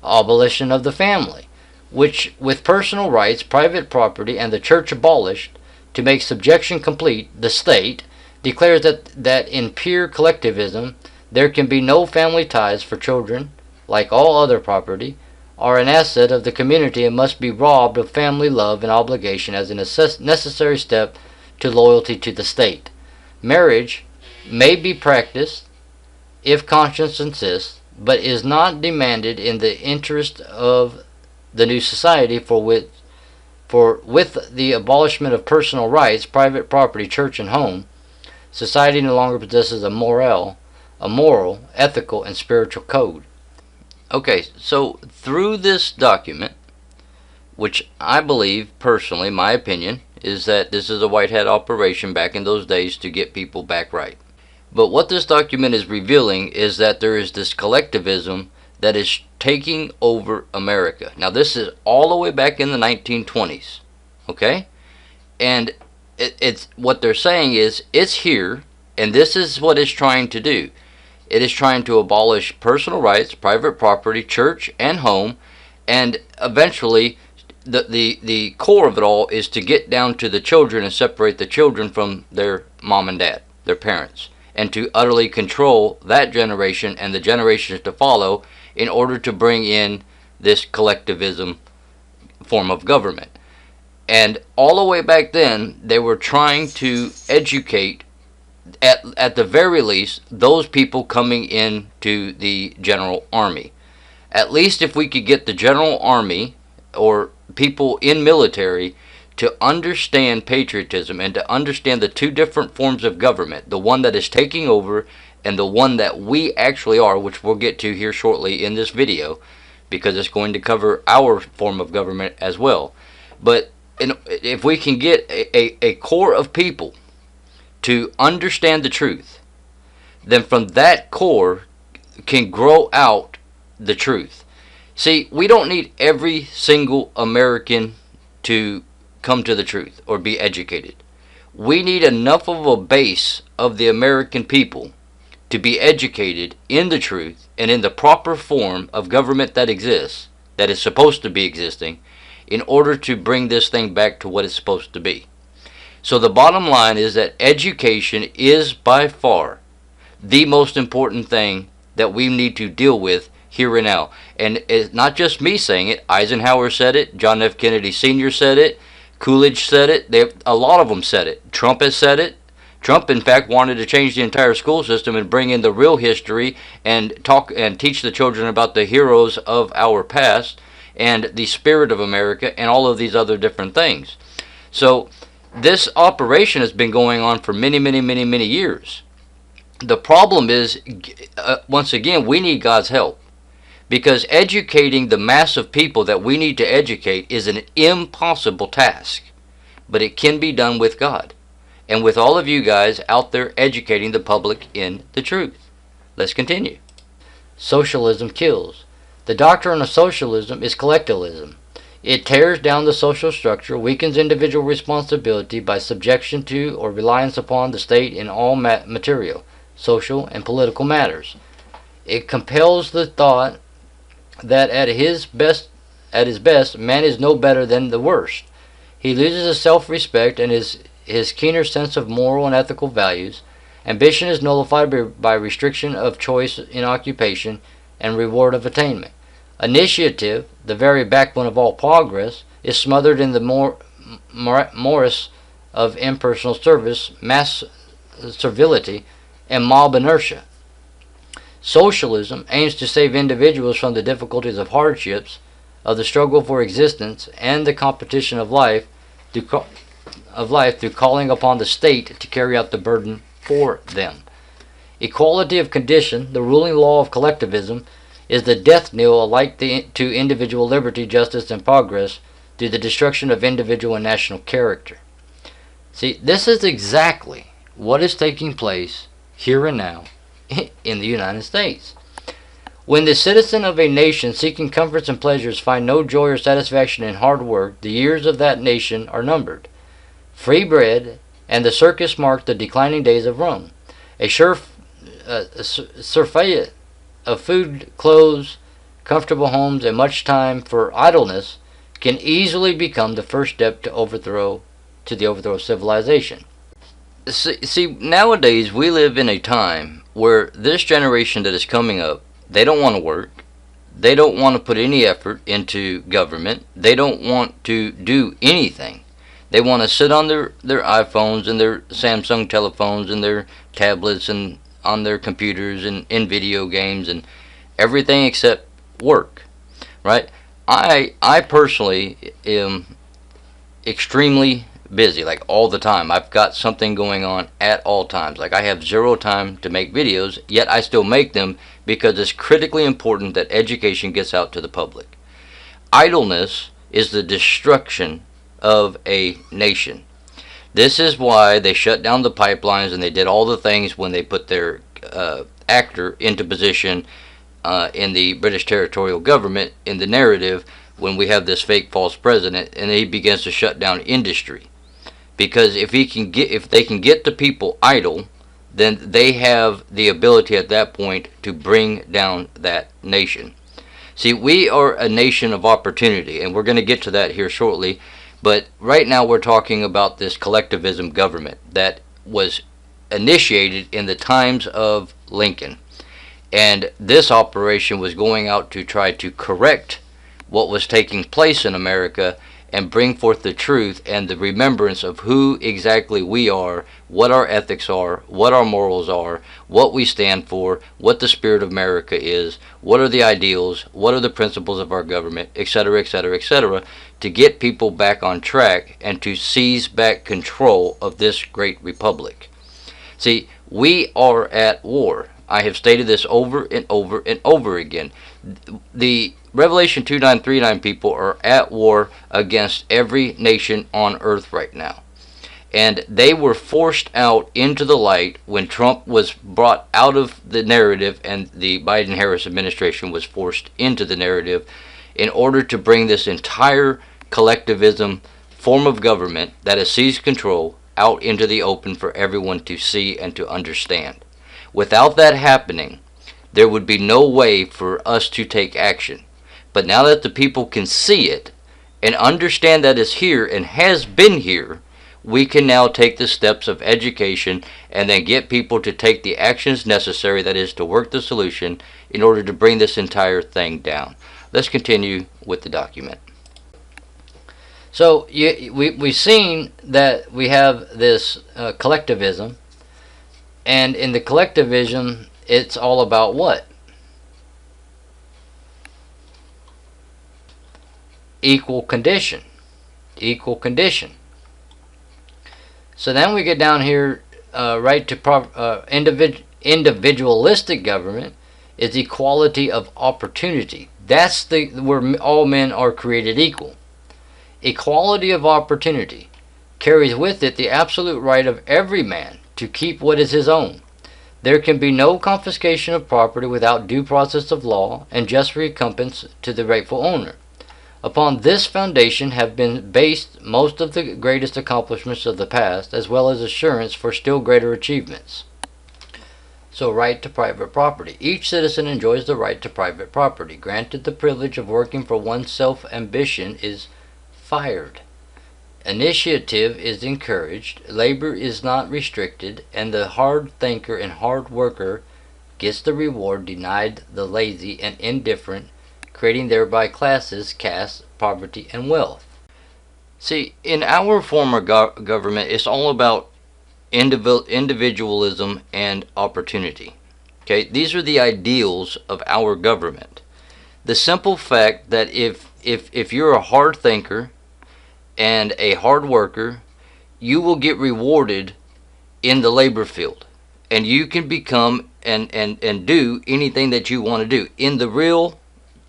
Abolition of the family, which with personal rights, private property, and the church abolished to make subjection complete, the state declares that in pure collectivism there can be no family ties, for children, like all other property, are an asset of the community and must be robbed of family love and obligation as a necessary step to loyalty to the state. Marriage may be practiced if conscience insists, but is not demanded in the interest of the new society, for with the abolishment of personal rights, private property, church, and home, society no longer possesses a moral, ethical, and spiritual code. Okay, so through this document, which I believe, personally, my opinion, is that this is a white hat operation back in those days to get people back right. But what this document is revealing is that there is this collectivism that is taking over America. Now, this is all the way back in the 1920s, okay? And it's what they're saying is it's here, and this is what it's trying to do. It is trying to abolish personal rights, private property, church, and home, and eventually the core of it all is to get down to the children and separate the children from their mom and dad, their parents, and to utterly control that generation and the generations to follow in order to bring in this collectivism form of government. And all the way back then, they were trying to educate, at the very least, those people coming into the general army. At least if we could get the general army or people in military to understand patriotism and to understand the two different forms of government, the one that is taking over and the one that we actually are, which we'll get to here shortly in this video, because it's going to cover our form of government as well. But if we can get a core of people to understand the truth, then from that core can grow out the truth. See, we don't need every single American to come to the truth or be educated. We need enough of a base of the American people to be educated in the truth and in the proper form of government that exists, that is supposed to be existing, in order to bring this thing back to what it's supposed to be. So the bottom line is that education is by far the most important thing that we need to deal with here and now. And it's not just me saying it. Eisenhower said it. John F. Kennedy Sr. said it. Coolidge said it. A lot of them said it. Trump has said it. Trump, in fact, wanted to change the entire school system and bring in the real history and talk and teach the children about the heroes of our past and the spirit of America and all of these other different things. So this operation has been going on for many, many, many, many years. The problem is, once again, we need God's help, because educating the mass of people that we need to educate is an impossible task, but it can be done with God. and with all of you guys out there educating the public in the truth. Let's continue. Socialism kills. The doctrine of socialism is collectivism. It tears down the social structure, weakens individual responsibility by subjection to or reliance upon the state in all material, social, and political matters. It compels the thought that at his best, man is no better than the worst. He loses his self-respect and his keener sense of moral and ethical values. Ambition is nullified by restriction of choice in occupation and reward of attainment. Initiative, the very backbone of all progress, is smothered in the morass of impersonal service, mass servility, and mob inertia. Socialism aims to save individuals from the difficulties of hardships, of the struggle for existence, and the competition of life through calling upon the state to carry out the burden for them. Equality of condition, the ruling law of collectivism, is the death knell alike to individual liberty, justice, and progress through the destruction of individual and national character. See, this is exactly what is taking place here and now in the United States. When the citizen of a nation seeking comforts and pleasures find no joy or satisfaction in hard work, the years of that nation are numbered. Free bread and the circus mark the declining days of Rome. A surfeit of food, clothes, comfortable homes, and much time for idleness can easily become the first step to the overthrow of civilization. See, nowadays we live in a time where this generation that is coming up, they don't want to work. They don't want to put any effort into government. They don't want to do anything. They want to sit on their iPhones and their Samsung telephones and their tablets and on their computers and in video games and everything except work, right? I personally am extremely busy, like all the time. I've got something going on at all times. Like I have zero time to make videos, yet I still make them because it's critically important that education gets out to the public. Idleness is the destruction of a nation. This is why they shut down the pipelines and they did all the things when they put their actor into position in the British territorial government in the narrative when we have this fake false president, and he begins to shut down industry. Because if they can get the people idle, then they have the ability at that point to bring down that nation. See, we are a nation of opportunity, and we're going to get to that here shortly. But right now we're talking about this collectivism government that was initiated in the times of Lincoln. And this operation was going out to try to correct what was taking place in America and bring forth the truth and the remembrance of who exactly we are, what our ethics are, what our morals are, what we stand for, what the spirit of America is, what are the ideals, what are the principles of our government, etc., etc., etc., to get people back on track and to seize back control of this great republic. See, we are at war. I have stated this over and over and over again. The Revelation 2939 people are at war against every nation on earth right now. And they were forced out into the light when Trump was brought out of the narrative and the Biden-Harris administration was forced into the narrative in order to bring this entire collectivism form of government that has seized control out into the open for everyone to see and to understand. Without that happening, there would be no way for us to take action. But now that the people can see it and understand that it's here and has been here, we can now take the steps of education and then get people to take the actions necessary, that is to work the solution, in order to bring this entire thing down. Let's continue with the document. So we've seen that we have this collectivism, and in the collectivism it's all about what? Equal condition. Equal condition. So then we get down here right to individualistic government is equality of opportunity. That's where all men are created equal. Equality of opportunity. carries with it the absolute right of every man to keep what is his own. There can be no confiscation of property without due process of law and just recompense to the rightful owner. Upon this foundation have been based most of the greatest accomplishments of the past, as well as assurance for still greater achievements. So, right to private property. Each citizen enjoys the right to private property. Granted, the privilege of working for one's self-ambition is fired. Initiative is encouraged, labor is not restricted, and the hard thinker and hard worker gets the reward denied the lazy and indifferent, creating thereby classes, castes, poverty, and wealth. See, in our form of government, it's all about individualism and opportunity. Okay, these are the ideals of our government. The simple fact that if you're a hard thinker and a hard worker, you will get rewarded in the labor field, and you can become and do anything that you want to do in the real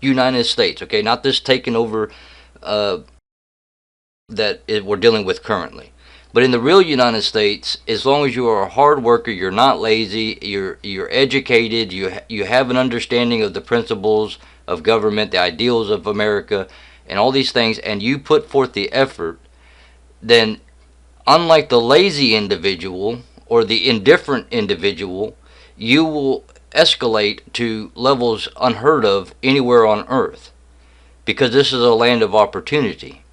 United States. Okay, not this taking over we're dealing with currently, but in the real United States, as long as you are a hard worker, you're not lazy, you're educated, you have an understanding of the principles of government, the ideals of America, and all these things, and you put forth the effort, then unlike the lazy individual or the indifferent individual, you will escalate to levels unheard of anywhere on earth, because this is a land of opportunity.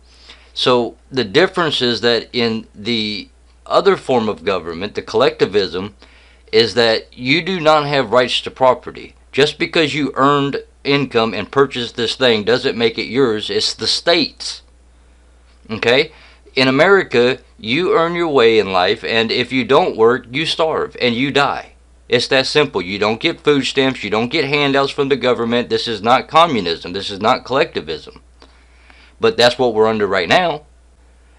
So the difference is that in the other form of government, the collectivism, is that you do not have rights to property. Just because you earned income and purchased this thing doesn't make it yours. It's the state's. Okay? In America, you earn your way in life, and if you don't work, you starve and you die. It's that simple. You don't get food stamps. You don't get handouts from the government. This is not communism. This is not collectivism. But that's what we're under right now.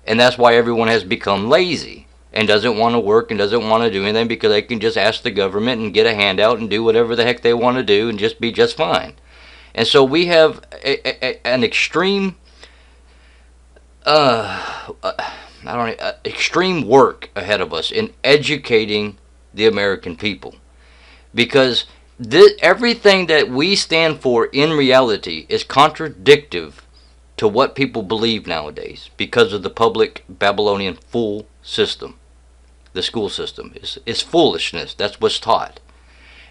And that's why everyone has become lazy and doesn't want to work and doesn't want to do anything, because they can just ask the government and get a handout and do whatever the heck they want to do and just be just fine. And so we have an extreme extreme work ahead of us in educating the American people, because everything that we stand for in reality is contradictory to what people believe nowadays, because of the public Babylonian fool system. The school system is foolishness. That's what's taught,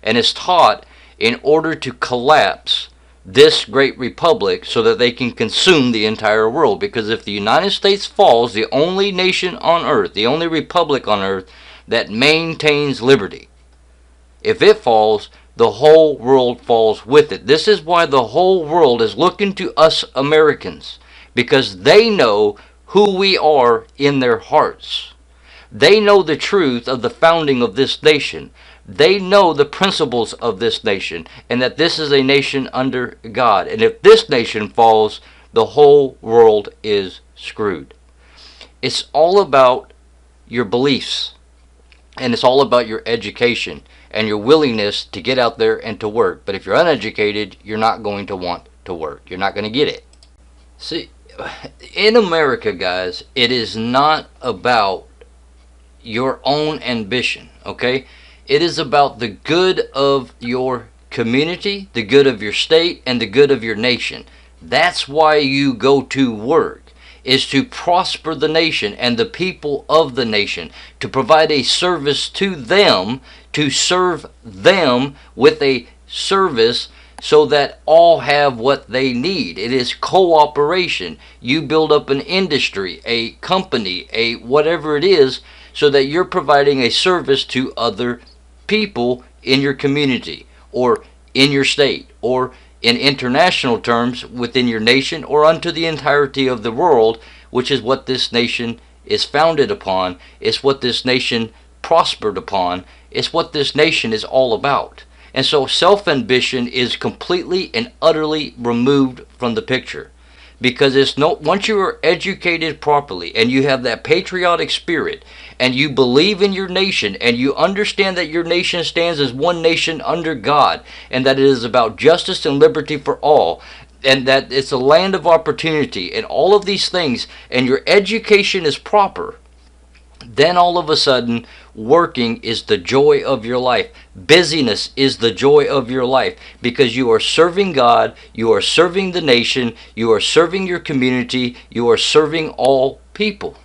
and it's taught in order to collapse this great republic so that they can consume the entire world. Because if the United States falls, the only nation on earth, the only republic on earth that maintains liberty, if it falls, the whole world falls with it. This is why the whole world is looking to us Americans, because they know who we are in their hearts. They know the truth of the founding of this nation. They know the principles of this nation, and that this is a nation under God. And if this nation falls, the whole world is screwed. It's all about your beliefs, and it's all about your education and your willingness to get out there and to work. But if you're uneducated, you're not going to want to work. You're not going to get it. See, in America, guys, it is not about your own ambition, okay? It is about the good of your community, the good of your state, and the good of your nation. That's why you go to work, is to prosper the nation and the people of the nation, to provide a service to them, to serve them with a service so that all have what they need. It is cooperation. You build up an industry, a company, a whatever it is, so that you're providing a service to other people in your community or in your state, or in international terms within your nation, or unto the entirety of the world, which is what this nation is founded upon. It's what this nation prospered upon. It's what this nation is all about. And so self-ambition is completely and utterly removed from the picture, because once you are educated properly and you have that patriotic spirit and you believe in your nation and you understand that your nation stands as one nation under God, and that it is about justice and liberty for all, and that it's a land of opportunity and all of these things, and your education is proper, then all of a sudden, working is the joy of your life. Busyness is the joy of your life, because you are serving God, you are serving the nation, you are serving your community, you are serving all people.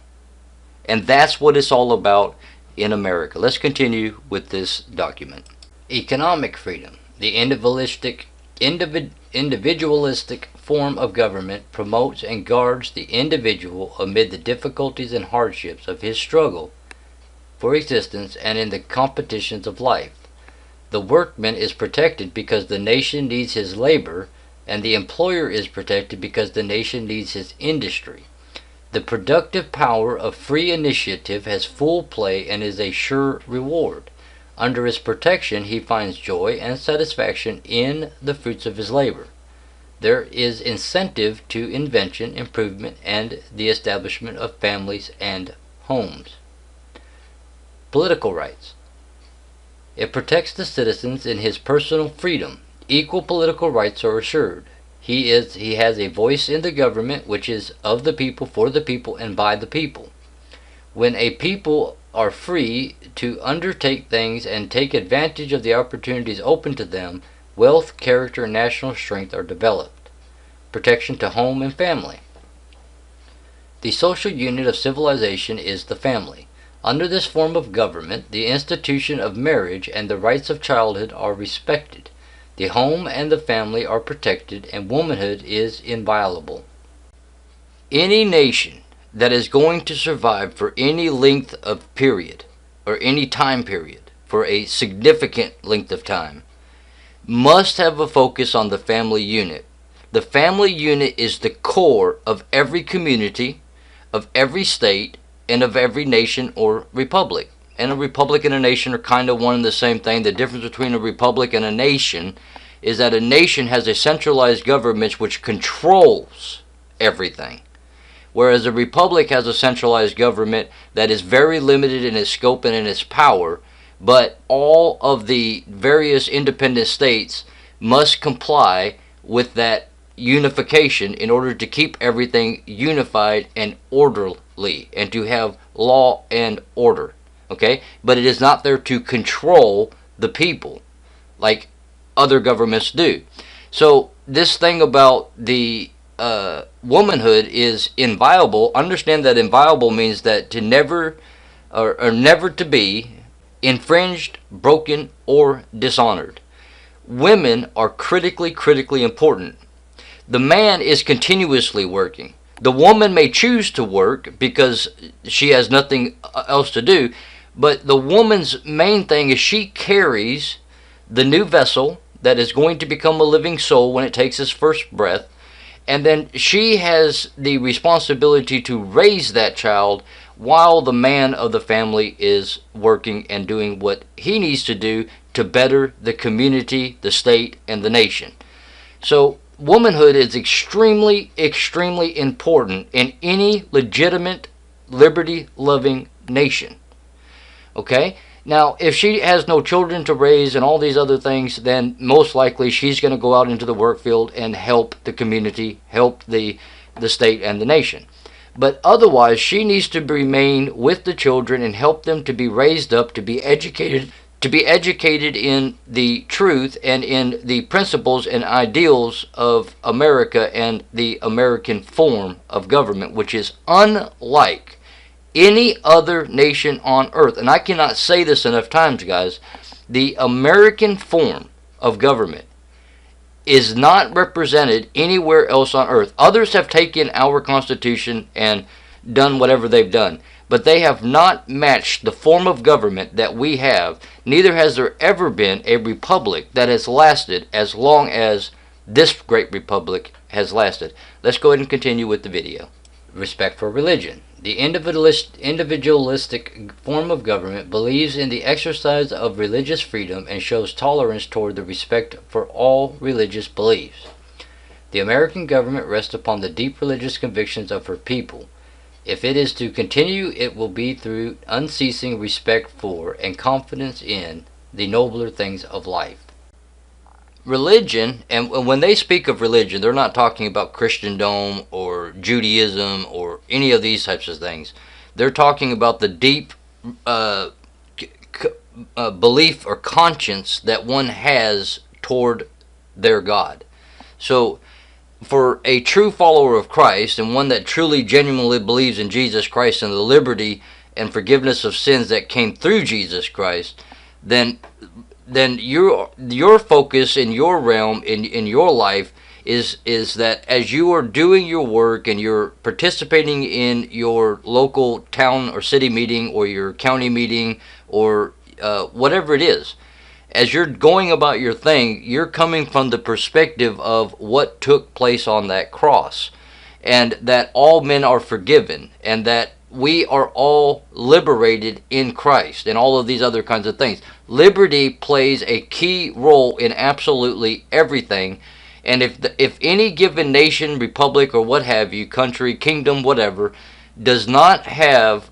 And that's what it's all about in America. Let's continue with this document. Economic freedom. The individualistic form of government promotes and guards the individual amid the difficulties and hardships of his struggle for existence and in the competitions of life. The workman is protected because the nation needs his labor, and the employer is protected because the nation needs his industry. The productive power of free initiative has full play and is a sure reward. Under his protection, he finds joy and satisfaction in the fruits of his labor. There is incentive to invention, improvement, and the establishment of families and homes. Political rights. It protects the citizens in his personal freedom. Equal political rights are assured. He has a voice in the government, which is of the people, for the people, and by the people. When a people are free to undertake things and take advantage of the opportunities open to them, wealth, character, and national strength are developed. Protection to home and family. The social unit of civilization is the family. Under this form of government, the institution of marriage and the rights of childhood are respected. The home and the family are protected, and womanhood is inviolable. Any nation that is going to survive for any length of period, or any time period, for a significant length of time, must have a focus on the family unit. The family unit is the core of every community, of every state, and of every nation or republic. And a republic and a nation are kind of one and the same thing. The difference between a republic and a nation is that a nation has a centralized government which controls everything, whereas a republic has a centralized government that is very limited in its scope and in its power, but all of the various independent states must comply with that unification in order to keep everything unified and orderly and to have law and order. Okay? But it is not there to control the people like other governments do. So this thing about the womanhood is inviolable. Understand that inviolable means that to never or never to be infringed, broken, or dishonored. Women are critically important. The man is continuously working. The woman may choose to work because she has nothing else to do, but the woman's main thing is she carries the new vessel that is going to become a living soul when it takes its first breath, and then she has the responsibility to raise that child while the man of the family is working and doing what he needs to do to better the community, the state, and the nation. So womanhood is extremely important in any legitimate, liberty-loving nation. Okay? Now, if she has no children to raise and all these other things, then most likely she's going to go out into the work field and help the community, help the state and the nation. But otherwise, she needs to remain with the children and help them to be raised up, to be educated in the truth and in the principles and ideals of America and the American form of government, which is unlike any other nation on earth. And I cannot say this enough times, guys. The American form of government is not represented anywhere else on earth. Others have taken our Constitution and done whatever they've done, but they have not matched the form of government that we have. Neither has there ever been a republic that has lasted as long as this great republic has lasted. Let's go ahead and continue with the video. Respect for religion. The individualistic form of government believes in the exercise of religious freedom and shows tolerance toward the respect for all religious beliefs. The American government rests upon the deep religious convictions of her people. If it is to continue, it will be through unceasing respect for and confidence in the nobler things of life. Religion, and when they speak of religion, they're not talking about Christendom or Judaism or any of these types of things. They're talking about the deep belief or conscience that one has toward their God. So, for a true follower of Christ, and one that truly genuinely believes in Jesus Christ and the liberty and forgiveness of sins that came through Jesus Christ, then your focus in your realm, in your life, is that as you are doing your work and you're participating in your local town or city meeting or your county meeting or whatever it is, as you're going about your thing, you're coming from the perspective of what took place on that cross, and that all men are forgiven, and that we are all liberated in Christ, and all of these other kinds of things. Liberty plays a key role in absolutely everything, and if any given nation, republic, or what have you, country, kingdom, whatever, does not have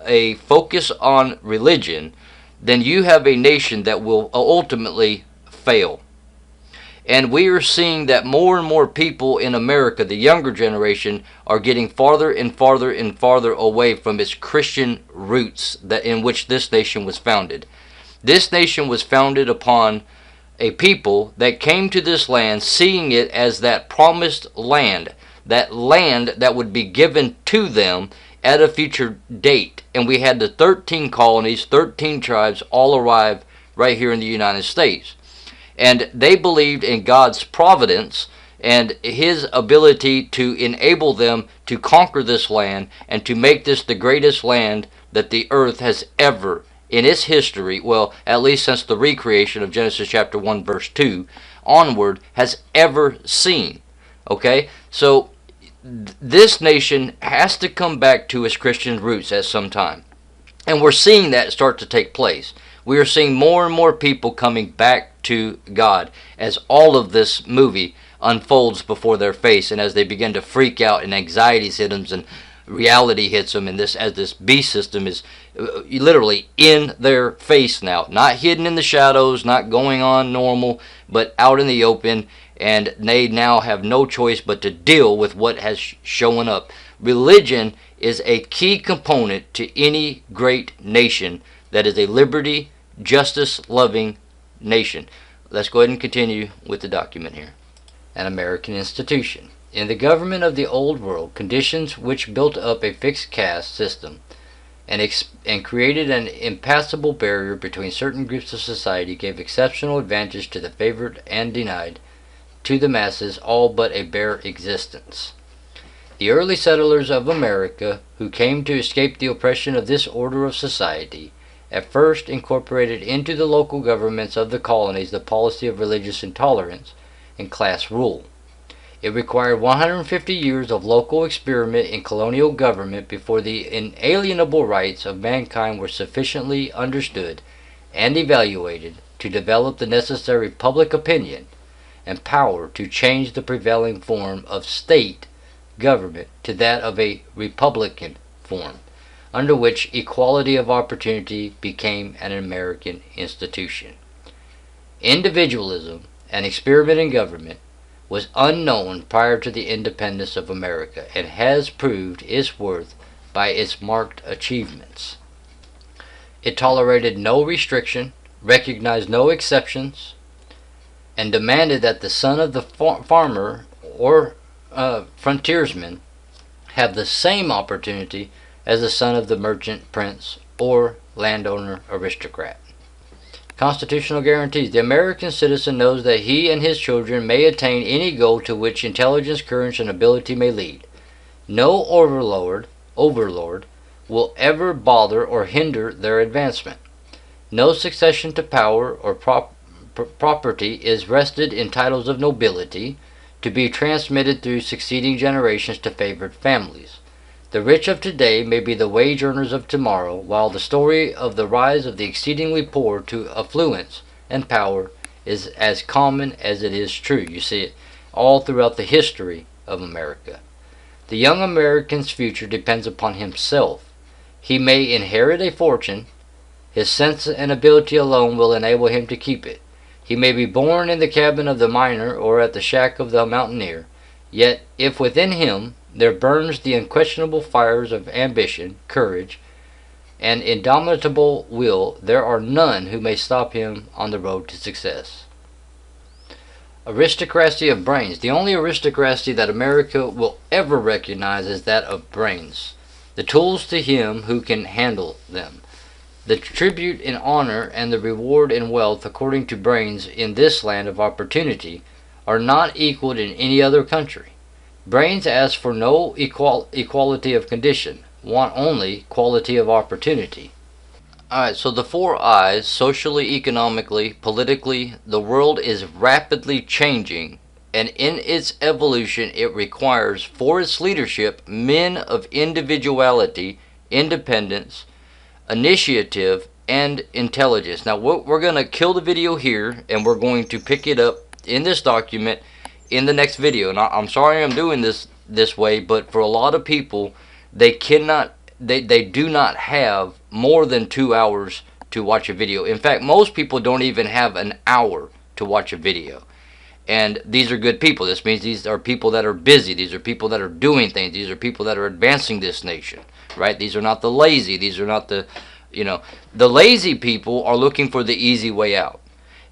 a focus on religion, then you have a nation that will ultimately fail. And we are seeing that more and more people in America, the younger generation, are getting farther and farther and farther away from its Christian roots that in which this nation was founded. This nation was founded upon a people that came to this land seeing it as that promised land that would be given to them at a future date. And we had the 13 colonies, 13 tribes all arrive right here in the United States. And they believed in God's providence and His ability to enable them to conquer this land and to make this the greatest land that the earth has ever, in its history, well, at least since the recreation of Genesis chapter 1 verse 2 onward, has ever seen. Okay? So this nation has to come back to its Christian roots at some time. And we're seeing that start to take place. We are seeing more and more people coming back to God as all of this movie unfolds before their face, and as they begin to freak out and anxiety hits them and reality hits them, and as this beast system is literally in their face now, not hidden in the shadows, not going on normal, but out in the open. And they now have no choice but to deal with what has shown up. Religion is a key component to any great nation that is a liberty, justice-loving nation. Let's go ahead and continue with the document here. An American institution. In the government of the Old World, conditions which built up a fixed caste system and created an impassable barrier between certain groups of society gave exceptional advantage to the favored and denied to the masses all but a bare existence. The early settlers of America, who came to escape the oppression of this order of society, at first incorporated into the local governments of the colonies the policy of religious intolerance and class rule. It required 150 years of local experiment in colonial government before the inalienable rights of mankind were sufficiently understood and evaluated to develop the necessary public opinion and power to change the prevailing form of state government to that of a republican form, under which equality of opportunity became an American institution. Individualism and experiment in government was unknown prior to the independence of America and has proved its worth by its marked achievements. It tolerated no restriction, recognized no exceptions, and demanded that the son of the farmer or frontiersman have the same opportunity as the son of the merchant, prince, or landowner aristocrat. Constitutional guarantees. The American citizen knows that he and his children may attain any goal to which intelligence, courage, and ability may lead. No overlord will ever bother or hinder their advancement. No succession to power or property is vested in titles of nobility to be transmitted through succeeding generations to favored families. The rich of today may be the wage earners of tomorrow, while the story of the rise of the exceedingly poor to affluence and power is as common as it is true. You see it all throughout the history of America. The young American's future depends upon himself. He may inherit a fortune. His sense and ability alone will enable him to keep it. He may be born in the cabin of the miner or at the shack of the mountaineer. Yet, if within him There burns the unquestionable fires of ambition, courage, and indomitable will. There are none who may stop him on the road to success. Aristocracy of brains. The only aristocracy that America will ever recognize is that of brains. The tools to him who can handle them. The tribute in honor and the reward in wealth according to brains in this land of opportunity are not equaled in any other country. Brains ask for no equality of condition, want only quality of opportunity. Alright, so the 4 I's, socially, economically, politically, the world is rapidly changing, and in its evolution it requires for its leadership men of individuality, independence, initiative, and intelligence. Now we're going to kill the video here, and we're going to pick it up in this document in the next video. And I'm sorry I'm doing this way, but for a lot of people, they do not have more than 2 hours to watch a video. In fact, most people don't even have an hour to watch a video. And these are good people. This means these are people that are busy. These are people that are doing things. These are people that are advancing this nation, right? These are not the lazy. These are not the, the lazy people are looking for the easy way out.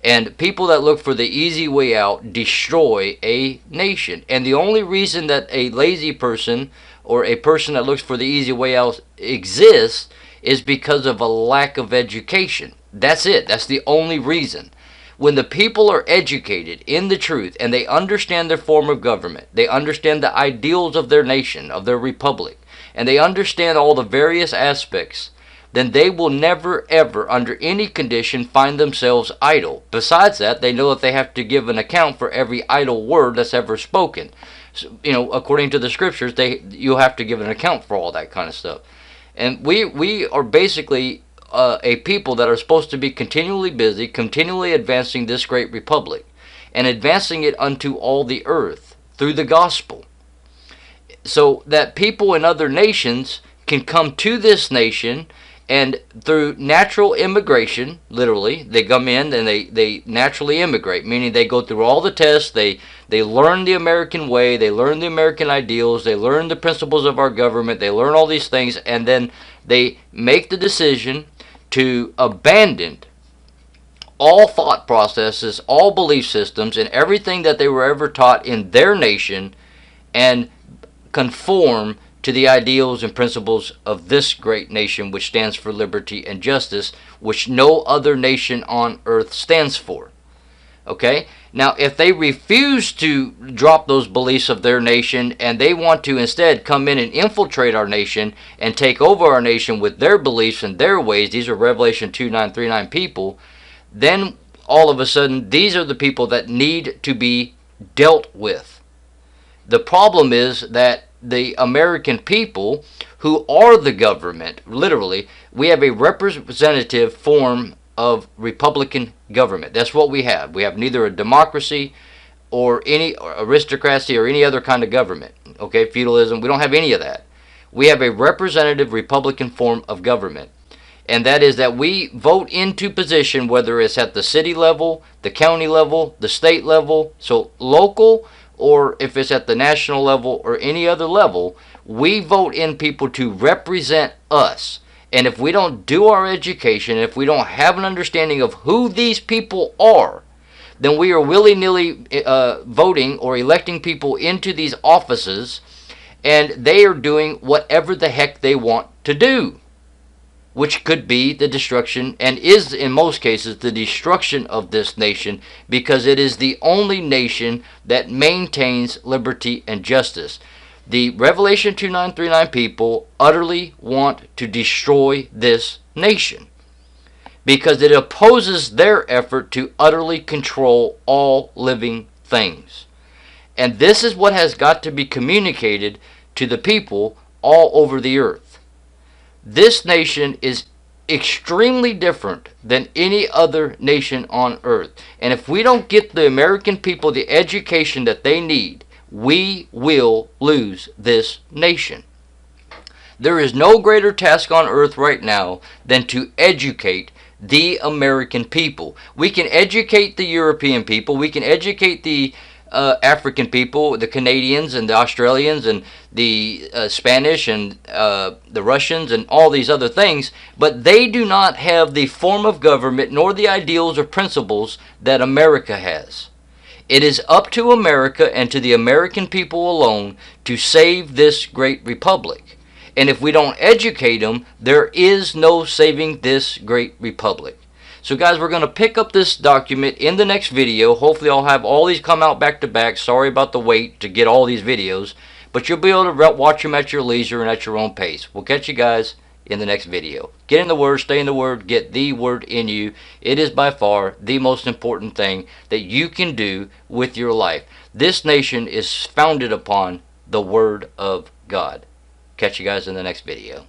And people that look for the easy way out destroy a nation. And the only reason that a lazy person or a person that looks for the easy way out exists is because of a lack of education. That's it. That's the only reason. When the people are educated in the truth and they understand their form of government, they understand the ideals of their nation, of their republic, and they understand all the various aspects, then they will never ever under any condition find themselves idle. Besides that, they know that they have to give an account for every idle word that's ever spoken. So, according to the scriptures, you'll have to give an account for all that kind of stuff. And we are basically a people that are supposed to be continually busy, continually advancing this great republic, and advancing it unto all the earth through the gospel, so that people in other nations can come to this nation, and through natural immigration, literally, they come in and they naturally immigrate, meaning they go through all the tests, they learn the American way, they learn the American ideals, they learn the principles of our government, they learn all these things, and then they make the decision to abandon all thought processes, all belief systems, and everything that they were ever taught in their nation, and conform to the ideals and principles of this great nation, which stands for liberty and justice, which no other nation on earth stands for. Okay? Now, if they refuse to drop those beliefs of their nation, and they want to instead come in and infiltrate our nation and take over our nation with their beliefs and their ways, these are Revelation 2939 people, then all of a sudden, these are the people that need to be dealt with. The problem is that the American people, who are the government, literally, we have a representative form of Republican government. That's what we have. We have neither a democracy or any aristocracy or any other kind of government. Okay, feudalism, we don't have any of that. We have a representative Republican form of government. And that is that we vote into position, whether it's at the city level, the county level, the state level, so local, or if it's at the national level or any other level, we vote in people to represent us. And if we don't do our education, if we don't have an understanding of who these people are, then we are willy-nilly voting or electing people into these offices, and they are doing whatever the heck they want to do, which could be the destruction, and is in most cases the destruction of this nation, because it is the only nation that maintains liberty and justice. The Revelation 2939 people utterly want to destroy this nation because it opposes their effort to utterly control all living things. And this is what has got to be communicated to the people all over the earth. This nation is extremely different than any other nation on earth. And if we don't get the American people the education that they need, we will lose this nation. There is no greater task on earth right now than to educate the American people. We can educate the European people. We can educate the African people, the Canadians and the Australians and the Spanish and the Russians and all these other things, but they do not have the form of government nor the ideals or principles that America has. It is up to America and to the American people alone to save this great republic. And if we don't educate them, there is no saving this great republic. So guys, we're going to pick up this document in the next video. Hopefully I'll have all these come out back to back. Sorry about the wait to get all these videos. But you'll be able to watch them at your leisure and at your own pace. We'll catch you guys in the next video. Get in the Word, stay in the Word, get the Word in you. It is by far the most important thing that you can do with your life. This nation is founded upon the Word of God. Catch you guys in the next video.